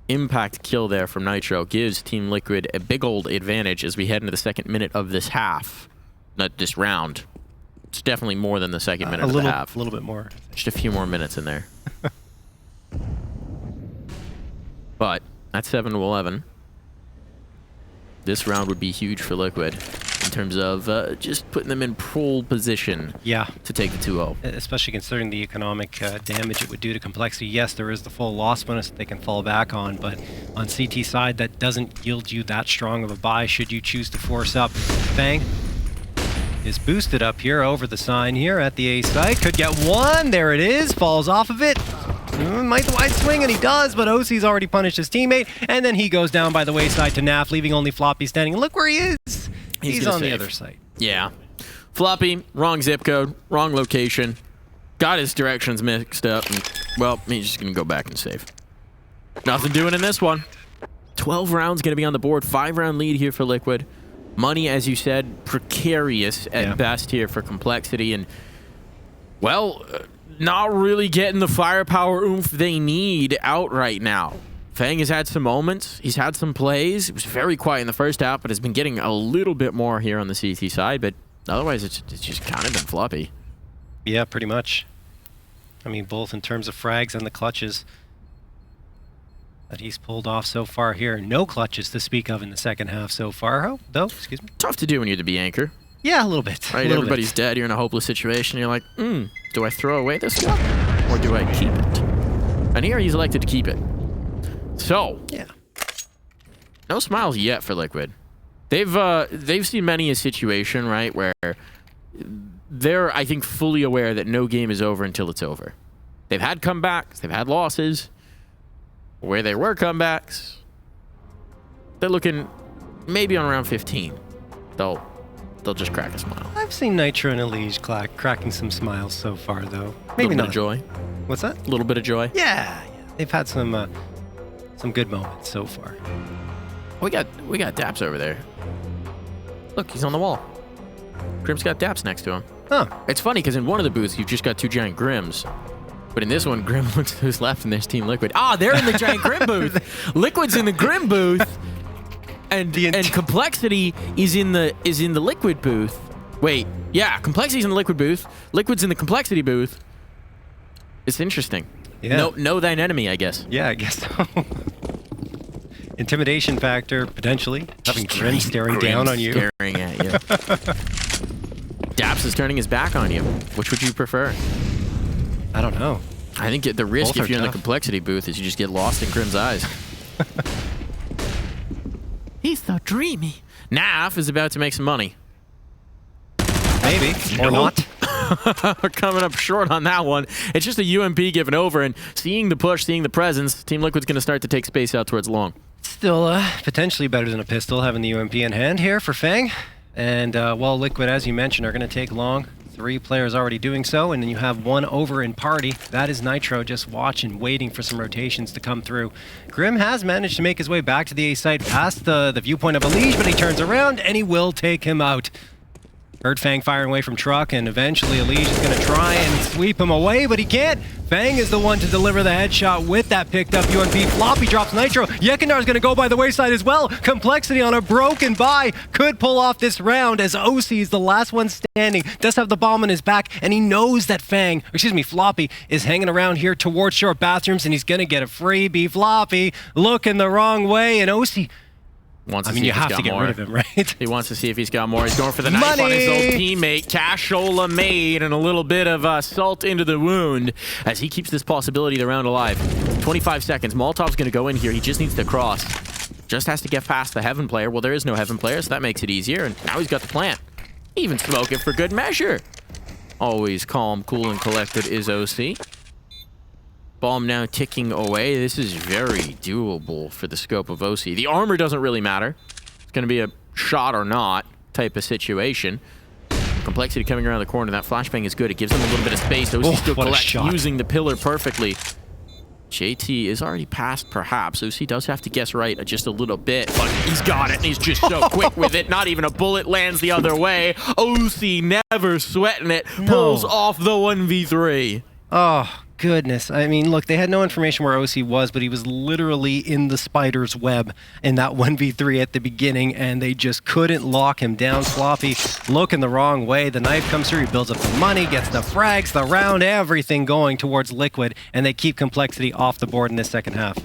Impact kill there from Nitro gives Team Liquid a big old advantage as we head into the second minute of this half. Not this round. It's definitely more than the second minute of the half. A little bit more. Just a few more minutes in there. But that's 7-11. This round would be huge for Liquid in terms of just putting them in pole position to take the 2-0. Especially considering the economic damage it would do to Complexity. Yes, there is the full loss bonus that they can fall back on, but on CT side, that doesn't yield you that strong of a buy should you choose to force up. Fang is boosted up here over the sign here at the A site. Could get one. There it is. Falls off of it. Might the wide swing, and he does, but oSee's already punished his teammate, and then he goes down by the wayside to Naf, leaving only Floppy standing. Look where he is. He's on the other side. Yeah. Floppy, wrong zip code, wrong location. Got his directions mixed up. And, well, he's just going to go back and save. Nothing doing in this one. 12 rounds going to be on the board. 5-round lead here for Liquid. Money, as you said, precarious at best here for Complexity. And, well, not really getting the firepower oomph they need out right now. Fang has had some moments. He's had some plays. It was very quiet in the first half, but has been getting a little bit more here on the CT side. But otherwise, it's just kind of been floppy. Yeah, pretty much. I mean, both in terms of frags and the clutches that he's pulled off so far here. No clutches to speak of in the second half so far, though. Excuse me. Tough to do when you're the B anchor. Yeah, a little bit. Right, everybody's dead. You're in a hopeless situation. You're like, do I throw away this one or do I keep it? And here he's elected to keep it. So, no smiles yet for Liquid. They've seen many a situation, right, where they're, I think, fully aware that no game is over until it's over. They've had comebacks, they've had losses. Where there were comebacks, they're looking maybe on around 15. They'll just crack a smile. I've seen Nitro and EliGE cracking some smiles so far, though. Maybe not. A little bit of joy. What's that? A little bit of joy. Yeah. They've had some good moments so far. We got Daps over there. Look, he's on the wall. Grim's got Daps next to him. Huh. It's funny because in one of the booths you've just got 2 giant Grims. But in this one, Grim looks who's left and there's Team Liquid. Ah, they're in the giant Grim booth. Liquid's in the Grim booth. And Complexity is in the Liquid booth. Wait, yeah, Complexity's in the Liquid booth. Liquid's in the Complexity booth. It's interesting. Yeah. Know thine enemy, I guess. Yeah, I guess so. Intimidation factor, potentially. Having Grim staring down on you. Staring at you. Daps is turning his back on you. Which would you prefer? I don't know. I think the risk Both if you're in the tough. Complexity booth is you just get lost in Grim's eyes. He's so dreamy. Naf is about to make some money. Maybe. Or not. Coming up short on that one. It's just a UMP given over, and seeing the push, seeing the presence, Team Liquid's going to start to take space out towards long. Still potentially better than a pistol, having the UMP in hand here for Fang. And, well, Liquid, as you mentioned, are going to take long. 3 players already doing so, and then you have 1 over in party. That is Nitro just watching, waiting for some rotations to come through. Grim has managed to make his way back to the A site past the viewpoint of EliGE, but he turns around and he will take him out. Heard Fang firing away from truck, and eventually EliGE is going to try and sweep him away, but he can't. Fang is the one to deliver the headshot with that picked up UMP. Floppy drops Nitro. Yekindar is going to go by the wayside as well. Complexity on a broken buy could pull off this round as oSee is the last one standing. Does have the bomb on his back, and he knows that Floppy is hanging around here towards short bathrooms, and he's going to get a freebie. Floppy looking the wrong way, and oSee... you have to get rid of him, right? He wants to see if he's got more. He's going for the knife on his old teammate. Cashola made, and a little bit of salt into the wound as he keeps this possibility of the round alive. 25 seconds. Molotov's going to go in here. He just needs to cross. Just has to get past the Heaven player. Well, there is no Heaven player, so that makes it easier. And now he's got the plant. Even smoke it for good measure. Always calm, cool, and collected is oSee. Bomb now ticking away. This is very doable for the scope of oSee. The armor doesn't really matter. It's going to be a shot or not type of situation. Complexity coming around the corner. That flashbang is good. It gives them a little bit of space. oSee still collects using the pillar perfectly. JT is already past, perhaps. oSee does have to guess right just a little bit, but he's got it, and he's just so quick with it. Not even a bullet lands the other way. oSee never sweating it. Pulls off the 1v3. Oh, goodness. I mean, look, they had no information where oSee was, but he was literally in the spider's web in that 1v3 at the beginning, and they just couldn't lock him down. Floppy looking the wrong way. The knife comes through. He builds up the money, gets the frags, the round, everything going towards Liquid, and they keep Complexity off the board in this second half.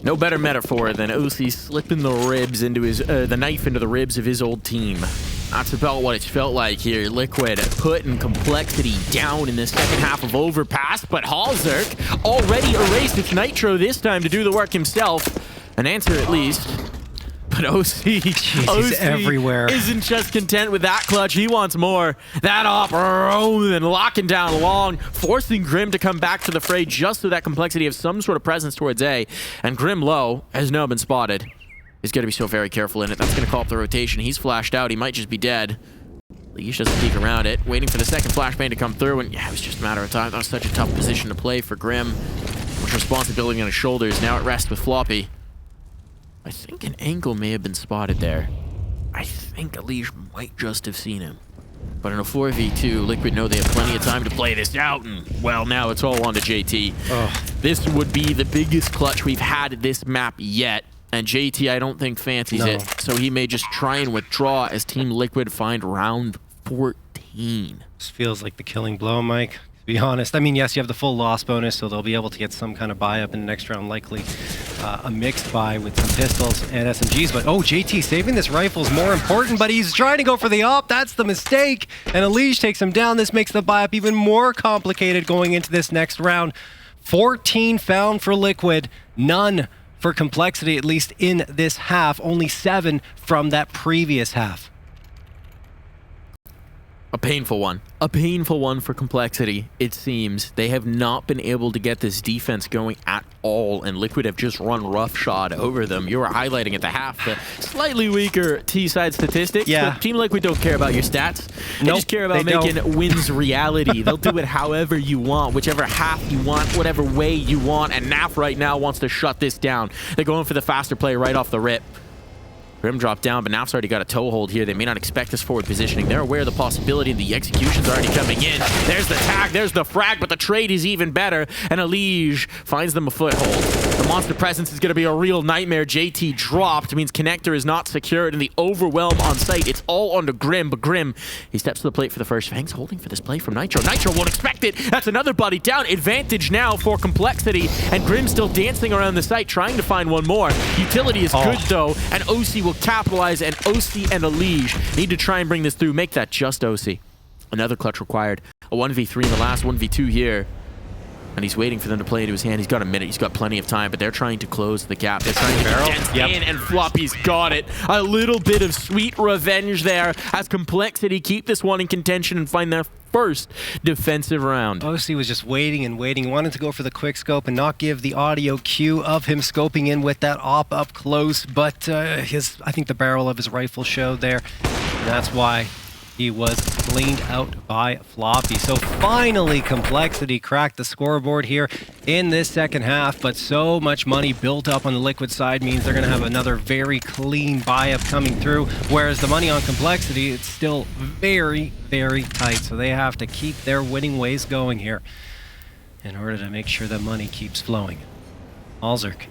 No better metaphor than oSee slipping the ribs into his, the knife into the ribs of his old team. That's about what it's felt like here. Liquid putting Complexity down in the second half of Overpass, but hallzerk already erased its Nitro this time to do the work himself. An answer at least. But oSee everywhere. Isn't just content with that clutch. He wants more. That op and locking down long, forcing Grim to come back to the fray just so that Complexity has some sort of presence towards A. And Grim low has now been spotted. He's got to be so very careful in it. That's going to call up the rotation. He's flashed out. He might just be dead. EliGE doesn't peek around it, waiting for the second flashbang to come through. And yeah, it was just a matter of time. That was such a tough position to play for Grim. Much responsibility on his shoulders. Now at rest with Floppy. I think an angle may have been spotted there. I think EliGE might just have seen him. But in a 4v2, Liquid know they have plenty of time to play this out, and, well, now it's all on to JT. This would be the biggest clutch we've had this map yet, and JT I don't think fancies it, so he may just try and withdraw as Team Liquid find round 14. This feels like the killing blow, Mike. To be honest, I mean, yes, you have the full loss bonus, so they'll be able to get some kind of buy up in the next round, likely a mixed buy with some pistols and SMGs. But JT saving this rifle is more important, but he's trying to go for the op. That's the mistake, and EliGE takes him down. This makes the buy up even more complicated going into this next round. 14 found for Liquid, none for Complexity, at least in this half. Only 7 from that previous half. A painful one. A painful one for Complexity, it seems. They have not been able to get this defense going at all, and Liquid have just run roughshod over them. You were highlighting at the half the slightly weaker T-side statistics. Yeah. But Team Liquid don't care about your stats. They just care about making wins reality. They'll do it however you want, whichever half you want, whatever way you want, and Naf right now wants to shut this down. They're going for the faster play right off the rip. Grim dropped down, but Naf's already got a toehold here. They may not expect this forward positioning. They're aware of the possibility. The execution's already coming in. There's the tag, there's the frag, but the trade is even better. And EliGE finds them a foothold. The Monster presence is going to be a real nightmare. JT dropped. It means connector is not secured, and the overwhelm on site. It's all onto Grim, but Grim, he steps to the plate for the first. Fangs holding for this play from Nitro. Nitro won't expect it. That's another buddy down. Advantage now for Complexity, and Grim still dancing around the site, trying to find one more. Utility is good, though, and oSee will capitalize, and oSee and EliGE need to try and bring this through. Make that just oSee. Another clutch required. A 1v3 in the last 1v2 here. And he's waiting for them to play into his hand. He's got a minute. He's got plenty of time, but they're trying to close the gap. They're trying to dent in, and Floppy's got it. A little bit of sweet revenge there as Complexity keep this one in contention and find their first defensive round. oSee was just waiting and waiting. He wanted to go for the quick scope and not give the audio cue of him scoping in with that op up close, but I think the barrel of his rifle showed there. And that's why he was cleaned out by Floppy. So finally, Complexity cracked the scoreboard here in this second half, but so much money built up on the Liquid side means they're going to have another very clean buy-up coming through, whereas the money on Complexity, it's still very, very tight. So they have to keep their winning ways going here in order to make sure the money keeps flowing. hallzerk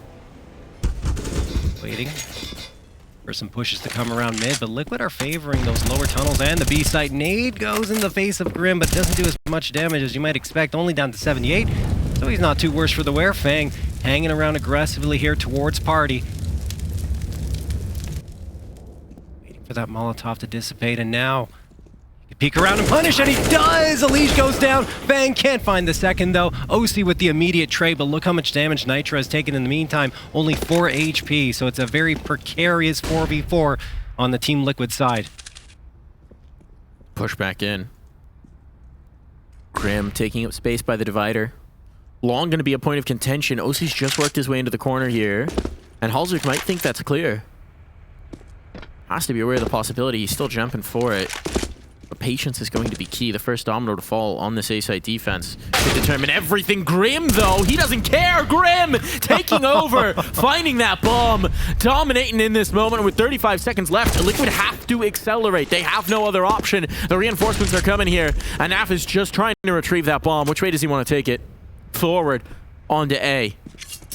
waiting for some pushes to come around mid, but Liquid are favoring those lower tunnels and the B site. Nade goes in the face of Grim, but doesn't do as much damage as you might expect, only down to 78, so he's not too worse for the wear. Fang hanging around aggressively here towards Party. Waiting for that Molotov to dissipate, and now peek around and punish, and he does! EliGE goes down. Fang can't find the second, though. oSee with the immediate trade, but look how much damage Nitro has taken in the meantime. Only 4 HP, so it's a very precarious 4v4 on the Team Liquid side. Push back in. Grim taking up space by the divider. Long going to be a point of contention. oSee's just worked his way into the corner here, and hallzerk might think that's clear. Has to be aware of the possibility. He's still jumping for it. But patience is going to be key. The first domino to fall on this A-side defense to determine everything. Grim, though, he doesn't care. Grim taking over, finding that bomb, dominating in this moment with 35 seconds left. Liquid have to accelerate. They have no other option. The reinforcements are coming here, and Naf is just trying to retrieve that bomb. Which way does he want to take it? Forward, onto A.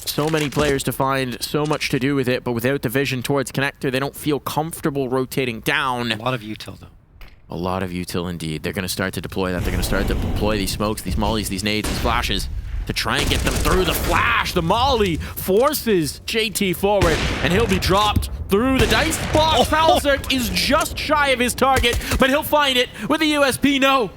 So many players to find, so much to do with it, but without the vision towards connector, they don't feel comfortable rotating down. A lot of util, though. A lot of util indeed. They're going to start to deploy that. They're going to start to deploy these smokes, these mollies, these nades, these flashes to try and get them through the flash. The molly forces JT forward, and he'll be dropped through the dice box. hallzerk is just shy of his target, but he'll find it with a USP. No.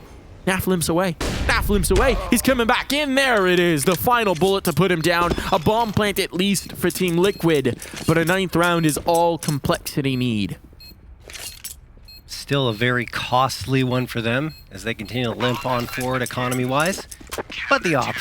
Naf limps away. Naf limps away. He's coming back in. There it is. The final bullet to put him down. A bomb plant at least for Team Liquid, but a 9th round is all Complexity need. Still a very costly one for them as they continue to limp on forward economy-wise. But the op,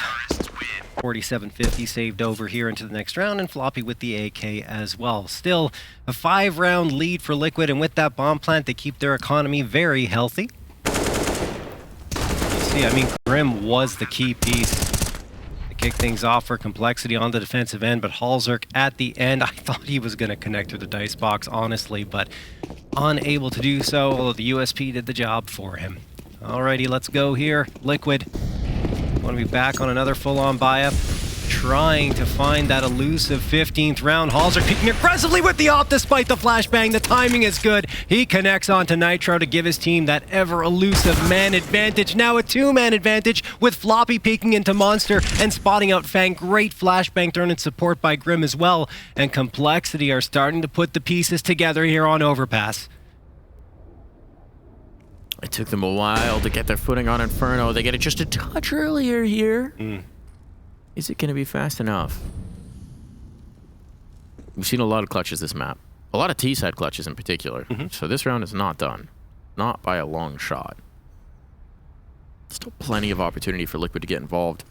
4750 saved over here into the next round, and Floppy with the AK as well. Still a 5-round lead for Liquid, and with that bomb plant, they keep their economy very healthy. You see, I mean, Grim was the key piece to kick things off for Complexity on the defensive end, but hallzerk at the end, I thought he was going to connect through the dice box, honestly, but unable to do so, although the USP did the job for him. Alrighty, let's go here. Liquid want to be back on another full-on buy-up, trying to find that elusive 15th round. hallzerk peeking aggressively with the op despite the flashbang. The timing is good. He connects onto Nitro to give his team that ever-elusive man advantage. Now a 2-man advantage with Floppy peeking into Monster and spotting out Fang. Great flashbang thrown in support by Grim as well. And Complexity are starting to put the pieces together here on Overpass. It took them a while to get their footing on Inferno. They get it just a touch earlier here. Is it going to be fast enough? We've seen a lot of clutches this map. A lot of T-side clutches in particular. So this round is not done. Not by a long shot. Still plenty of opportunity for Liquid to get involved.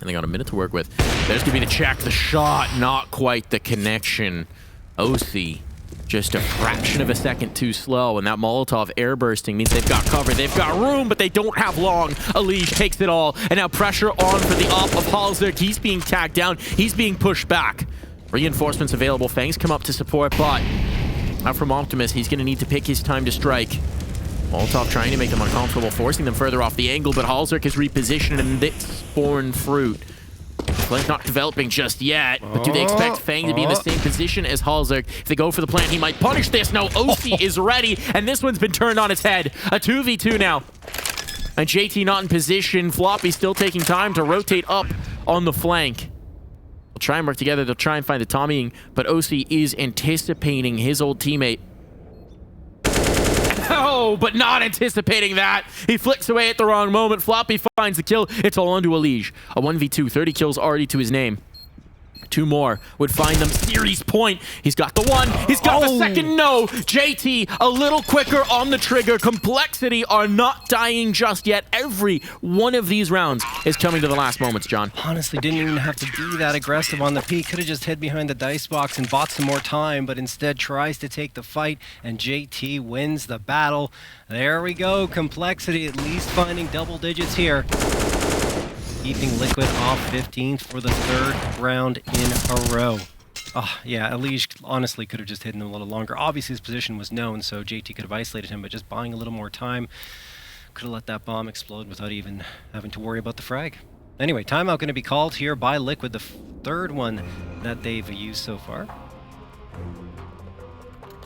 And they got a minute to work with. There's going to be the check, the shot, not quite the connection. oSee just a fraction of a second too slow, and that Molotov air bursting means they've got cover, they've got room, but they don't have long. EliGE takes it all, and now pressure on for the op of hallzerk. He's being tagged down, he's being pushed back. Reinforcements available, Fangs come up to support, but out from Optimus, he's going to need to pick his time to strike. Molotov trying to make them uncomfortable, forcing them further off the angle, but hallzerk is repositioned, and it's born fruit. Flank not developing just yet, but do they expect Fang to be in the same position as hallzerk? If they go for the plant, he might punish this. No, oSee is ready, and this one's been turned on its head. A 2v2 now. And JT not in position. Floppy still taking time to rotate up on the flank. They'll try and work together. They'll try and find the Tommying, but oSee is anticipating his old teammate. Oh, but not anticipating that. He flicks away at the wrong moment. Floppy finds the kill. It's all onto EliGE. A 1v2, 30 kills already to his name. 2 more would find them series point. He's got the 1. He's got the second. No. JT a little quicker on the trigger. Complexity are not dying just yet. Every one of these rounds is coming to the last moments, John. Honestly, didn't even have to be that aggressive on the peak. Could have just hid behind the dice box and bought some more time, but instead tries to take the fight, and JT wins the battle. There we go. Complexity at least finding double digits here. Keeping Liquid off 15th for the 3rd round in a row. Oh, yeah, EliGE honestly could have just hidden him a little longer. Obviously, his position was known, so JT could have isolated him, but just buying a little more time, could have let that bomb explode without even having to worry about the frag. Anyway, timeout going to be called here by Liquid, the 3rd one that they've used so far.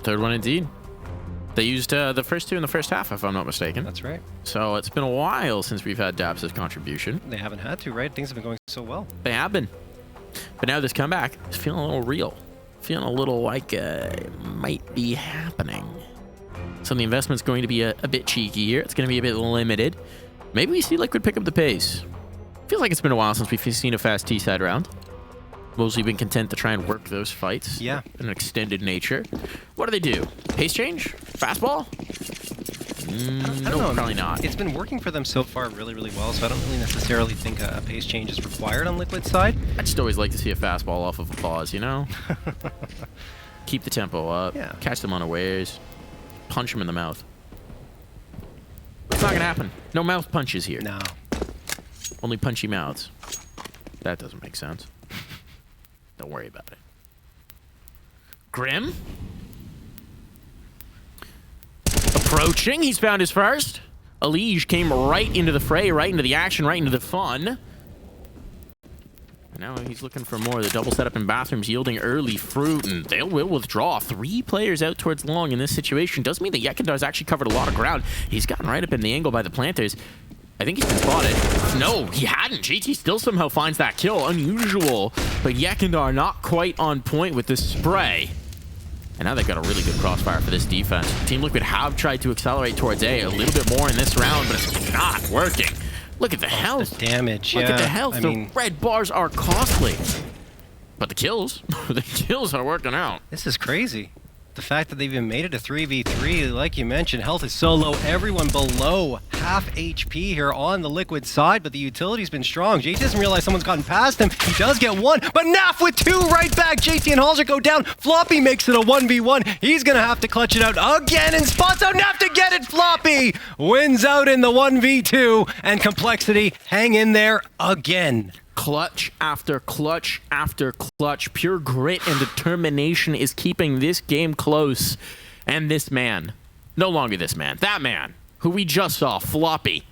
3rd one indeed. They used the first 2 in the first half, if I'm not mistaken. That's right. So it's been a while since we've had Dabs' contribution. They haven't had to, right? Things have been going so well. They have been. But now this comeback is feeling a little real. Feeling a little like it might be happening. So the investment's going to be a bit cheeky here. It's going to be a bit limited. Maybe we see Liquid pick up the pace. Feels like it's been a while since we've seen a fast T-side round. Mostly been content to try and work those fights. Yeah. In an extended nature. What do they do? Pace change? Fastball? I don't know. Probably not. It's been working for them so far really, really well, so I don't really necessarily think a pace change is required on Liquid's side. I'd just always like to see a fastball off of a pause, you know? Keep the tempo up. Yeah. Catch them unawares. Punch them in the mouth. It's not going to happen. No mouth punches here. No. Only punchy mouths. That doesn't make sense. Don't worry about it. Grim? Approaching. He's found his first. EliGE came right into the fray, right into the action, right into the fun. And now he's looking for more. The double setup in bathrooms yielding early fruit, and they will withdraw. 3 players out towards long in this situation. Doesn't mean that Yekendar's actually covered a lot of ground. He's gotten right up in the angle by the planters. I think he's been spotted. No, he hadn't. JT still somehow finds that kill. Unusual. But Yekendar not quite on point with this spray. And now they've got a really good crossfire for this defense. Team Liquid have tried to accelerate towards A a little bit more in this round, but it's not working. Look at the health. The damage, Look yeah. at the health. The red bars are costly. But the kills, the kills are working out. This is crazy. The fact that they've even made it a 3v3, like you mentioned, health is so low. Everyone below half HP here on the Liquid side, but the utility's been strong. JT doesn't realize someone's gotten past him. He does get 1, but Naf with 2 right back. JT and hallzerk go down. Floppy makes it a 1v1. He's gonna have to clutch it out again and spots out Naf to get it. Floppy wins out in the 1v2, and Complexity hang in there again. Clutch after clutch after clutch. Pure grit and determination is keeping this game close. And this man, no longer this man, that man, who we just saw, Floppy.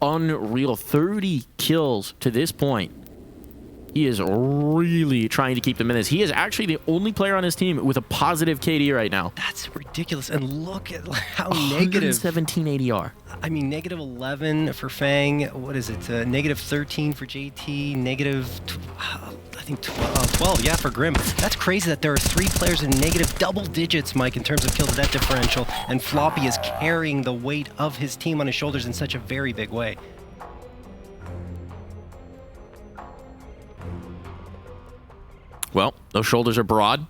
Unreal. 30 kills to this point. He is really trying to keep them in this. He is actually the only player on his team with a positive KD right now. That's ridiculous. And look at how negative. 17 ADR. I mean, negative 11 for Fang. What is it? Negative 13 for JT. Negative, I think 12, yeah, for Grim. That's crazy that there are 3 players in negative double digits, Mike, in terms of kill to death differential. And Floppy is carrying the weight of his team on his shoulders in such a very big way. Well, those shoulders are broad,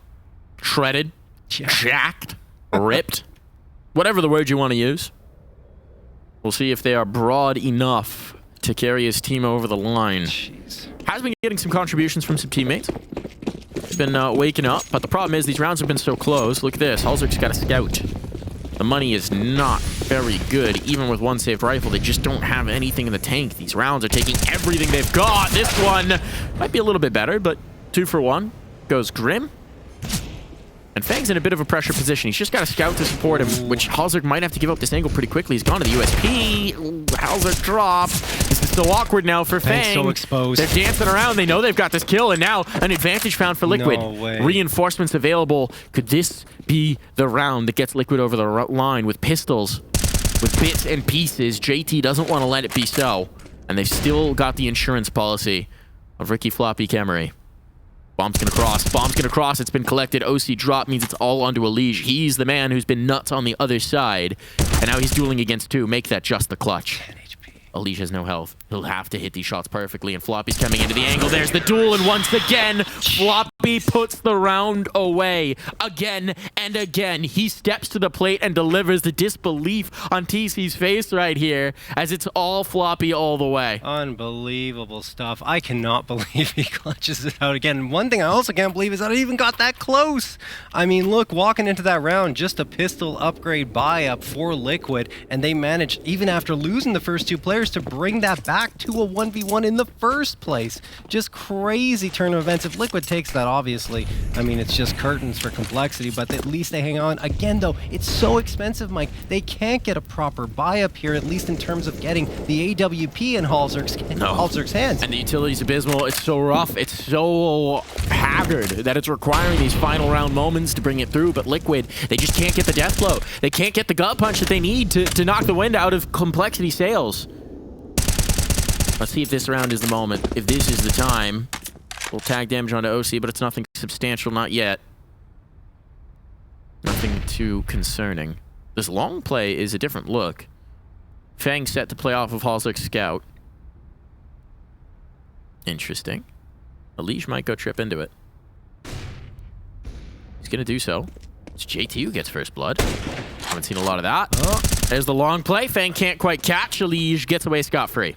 shredded, jacked, ripped, whatever the word you want to use. We'll see if they are broad enough to carry his team over the line. Jeez. Has been getting some contributions from some teammates. He's been waking up, but the problem is these rounds have been so close. Look at this. hallzerk's got a scout. The money is not very good. Even with 1 saved rifle, they just don't have anything in the tank. These rounds are taking everything they've got. This one might be a little bit better, but 2 for 1 goes Grim. And Fang's in a bit of a pressure position. He's just got a scout to support him, which hallzerk might have to give up this angle pretty quickly. He's gone to the USP. Ooh, hallzerk drop. This is so awkward now for Fang's Fang. so exposed. They're dancing around. They know they've got this kill, and now an advantage found for Liquid. No way. Reinforcements available. Could this be the round that gets Liquid over the line with pistols, with bits and pieces? JT doesn't want to let it be so, and they've still got the insurance policy of Ricky Floppy Kemery. Bomb's gonna cross. Bomb's gonna cross. It's been collected. OC drop means it's all onto EliGE. He's the man who's been nuts on the other side. And now he's dueling against two. Make that just the clutch. EliGE has no health. He'll have to hit these shots perfectly. And Floppy's coming into the angle. There's the duel. And once again, Floppy puts the round away. Again and again. He steps to the plate and delivers. The disbelief on TC's face right here as it's all Floppy all the way. Unbelievable stuff. I cannot believe he clutches it out again. One thing I also can't believe is that I even got that close. I mean, look, walking into that round, just a pistol upgrade buy-up for Liquid, and they managed, even after losing the first two players, to bring that back to a 1v1 in the first place. Just crazy turn of events. If Liquid takes that, obviously, I mean, it's just curtains for complexity, but at least they hang on. Again, though, it's so expensive, Mike. They can't get a proper buy-up here, at least in terms of getting the AWP in hallzerk's hands. And the utility's abysmal. It's so rough. It's so haggard that it's requiring these final round moments to bring it through. But Liquid, they just can't get the death blow. They can't get the gut punch that they need to knock the wind out of complexity sails. Let's see if this round is the moment. If this is the time, we'll tag damage onto oSee, but it's nothing substantial, not yet. Nothing too concerning. This long play is a different look. Fang set to play off of hallzerk's scout. Interesting. EliGE might go trip into it. He's going to do so. It's JT who gets first blood. Haven't seen a lot of that. Oh, there's the long play. Fang can't quite catch. EliGE gets away scot-free.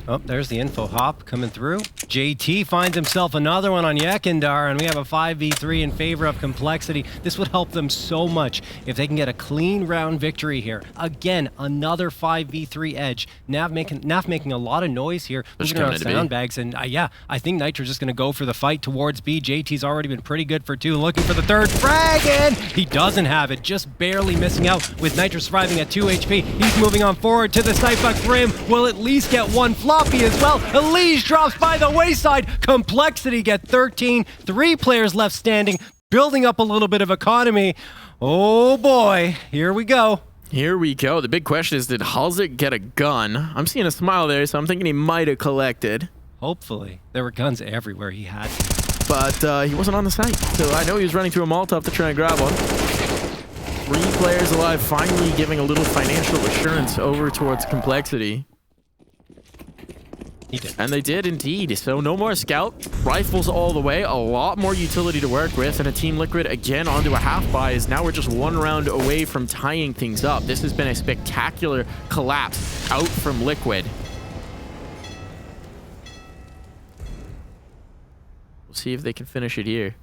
Oh, there's the info hop coming through. JT finds himself another one on Yekindar, and we have a 5v3 in favor of complexity. This would help them so much if they can get a clean round victory here. Again, another 5v3 edge. Nav making a lot of noise here. Looking around soundbags, and yeah, I think Nitro's just going to go for the fight towards B. JT's already been pretty good for two, looking for the third frag, and he doesn't have it, just barely missing out with Nitro surviving at 2 HP. He's moving on forward to the site, but Grim will at least get one Floppy as well. EliGE drops by the wayside. Complexity get 13. 3 players left standing, building up a little bit of economy. Oh boy, here we go. Here we go. The big question is, did hallzerk get a gun? I'm seeing a smile there, so I'm thinking he might have collected. Hopefully. There were guns everywhere he had. But he wasn't on the site, so I know he was running through a Molotov to try and grab one. 3 players alive, finally giving a little financial assurance over towards complexity. He did. And they did indeed. So no more scout, rifles all the way, a lot more utility to work with, and a Team Liquid again onto a half buy as now we're just 1 round away from tying things up. This has been a spectacular collapse out from Liquid. We'll see if they can finish it here.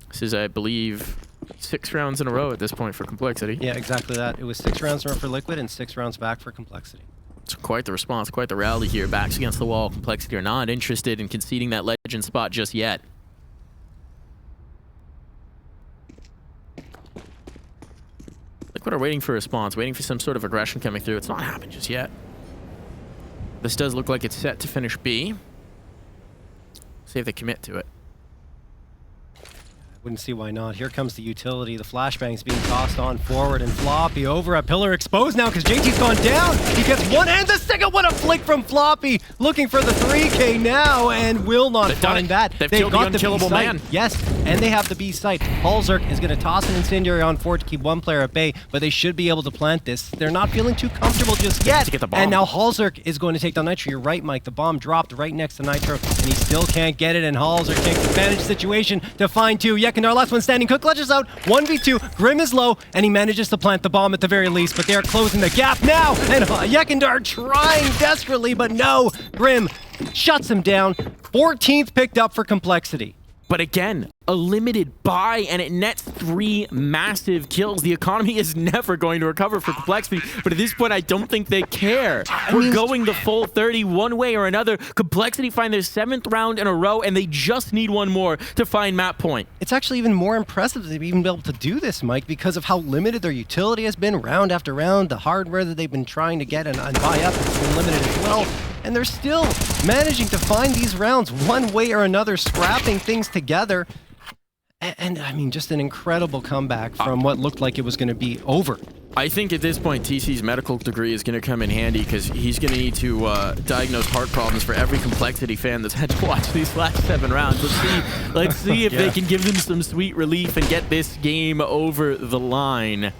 This is, I believe, 6 rounds in a row at this point for complexity. Yeah, exactly that. It was 6 rounds in a row for Liquid and 6 rounds back for complexity. It's quite the response, quite the rally here. Backs against the wall. Complexity are not interested in conceding that legend spot just yet. Liquid are waiting for a response, waiting for some sort of aggression coming through. It's not happened just yet. This does look like it's set to finish B. See if they commit to it. Wouldn't see why not. Here comes the utility. The flashbang's being tossed on forward, and Floppy over at pillar exposed now because JT's gone down. He gets one and the second. What a flick from Floppy, looking for the 3K now and will not find that. They've killed the unkillable man. Yes, and they have the B site. hallzerk is going to toss an incendiary on forward to keep 1 player at bay, but they should be able to plant this. They're not feeling too comfortable just yet. To get the bomb. And now hallzerk is going to take down Nitro. You're right, Mike. The bomb dropped right next to Nitro, and he still can't get it, and hallzerk takes advantage of the situation to find 2. Yekindar, last one standing. Cook clutches out. 1v2. Grim is low, and he manages to plant the bomb at the very least, but they are closing the gap now, and Yekindar trying desperately, but no. Grim shuts him down. 14th picked up for complexity. But again, a limited buy, and it nets 3 massive kills. The economy is never going to recover for Complexity, but at this point, I don't think they care. We're going the full 30 one way or another. Complexity find their 7th round in a row, and they just need one more to find map point. It's actually even more impressive that they've even been able to do this, Mike, because of how limited their utility has been round after round. The hardware that they've been trying to get and buy up has been limited as well. And they're still managing to find these rounds one way or another, scrapping things together. And I mean, just an incredible comeback from what looked like it was going to be over. I think at this point, TC's medical degree is going to come in handy because he's going to need to diagnose heart problems for every Complexity fan that's had to watch these last 7 rounds. Let's see if they can give them some sweet relief and get this game over the line.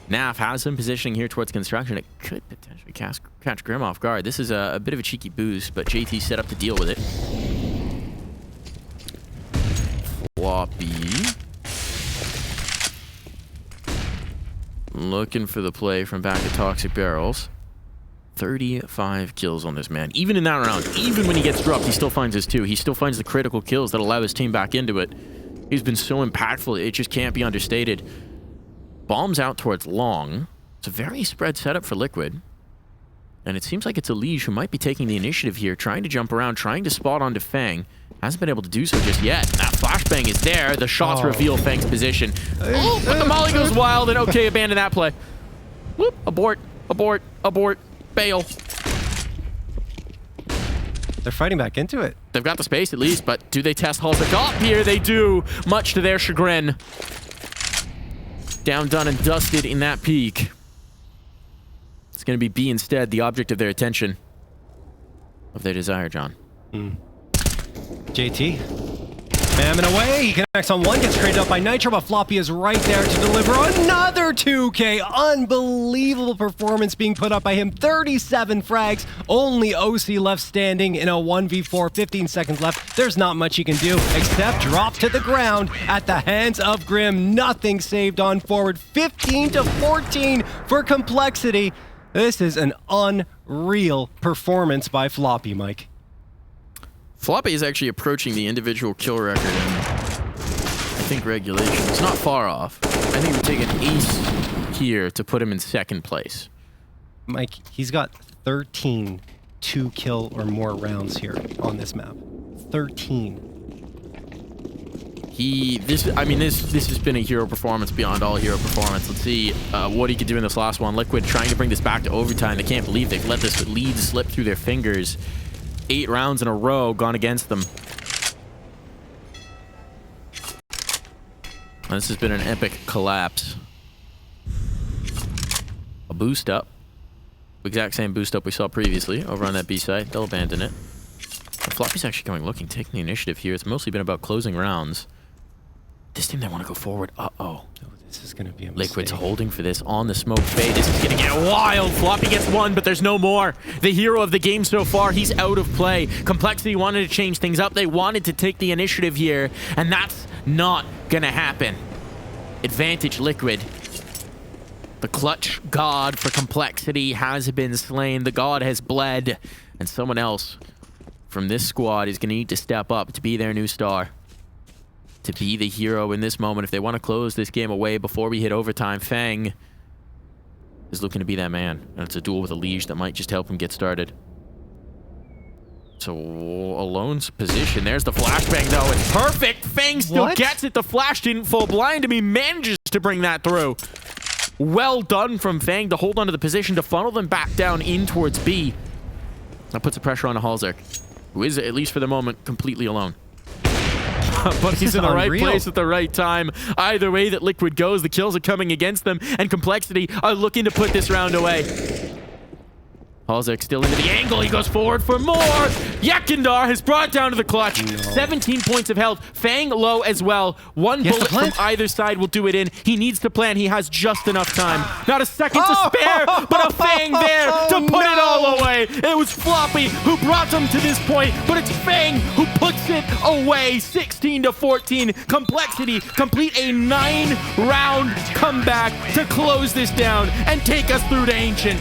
Naf has some positioning here towards construction. It could potentially catch Grim off guard. This is a bit of a cheeky boost, but JT set up to deal with it. Floppy. Looking for the play from back at Toxic Barrels. 35 kills on this man. Even in that round, even when he gets dropped, he still finds his 2. He still finds the critical kills that allow his team back into it. He's been so impactful, it just can't be understated. Bombs out towards long. It's a very spread setup for Liquid. And it seems like it's EliGE who might be taking the initiative here, trying to jump around, trying to spot onto Fang. Hasn't been able to do so just yet. That flashbang is there. The shots reveal Fang's position. Oh, but the molly goes wild, and okay, abandon that play. Whoop, abort, abort, abort, bail. They're fighting back into it. They've got the space at least, but do they test hallzerk? Oh, here they do, much to their chagrin. Down, done, and dusted in that peak. It's going to be B instead, the object of their attention. Of their desire, John. JT. Mammon away. He connects on one, gets traded up by Nitro, but Floppy is right there to deliver another 2K. Unbelievable performance being put up by him. 37 frags. Only oSee left standing in a 1v4. 15 seconds left. There's not much he can do except drop to the ground at the hands of Grim. Nothing saved on forward. 15-14 for Complexity. This is an unreal performance by Floppy, Mike. Floppy is actually approaching the individual kill record in, I think, regulation. It's not far off. I think it would take an ace here to put him in 2nd place. Mike, he's got 13 2-kill or more rounds here on this map. 13. This has been a hero performance beyond all hero performance. Let's see what he could do in this last one. Liquid trying to bring this back to overtime. They can't believe they've let this lead slip through their fingers. 8 rounds in a row gone against them. This has been an epic collapse. A boost up. Exact same boost up we saw previously over on that B site. They'll abandon it. But Floppy's actually going looking, taking the initiative here. It's mostly been about closing rounds. This team, they want to go forward. Uh-oh. This is going to be a mistake. Liquid's holding for this on the smoke fade. This is going to get wild. Floppy gets 1, but there's no more. The hero of the game so far, he's out of play. Complexity wanted to change things up. They wanted to take the initiative here, and that's not going to happen. Advantage Liquid. The clutch god for Complexity has been slain. The god has bled, and someone else from this squad is going to need to step up to be their new star. To be the hero in this moment if they want to close this game away before we hit overtime. Fang is looking to be that man, and it's a duel with EliGE that might just help him get started. So Alone's position. There's the flashbang though. It's perfect. Fang still gets it. The flash didn't fall blind him. He manages to bring that through. Well done from Fang to hold onto the position to funnel them back down in towards B. That puts the pressure on hallzerk, who is, at least for the moment, completely alone. But he's in the right place at the right time. Either way that Liquid goes, the kills are coming against them, and Complexity are looking to put this round away. hallzerk still into the angle. He goes forward for more. Yakindar has brought down to the clutch. 17 points of health. Fang low as well. One bullet from either side will do it in. He needs to plan. He has just enough time. Not a second to spare, but a Fang there to put it all away. It was Floppy who brought them to this point, but it's Fang who puts it away. 16-14. Complexity complete a 9-round comeback to close this down and take us through to Ancient.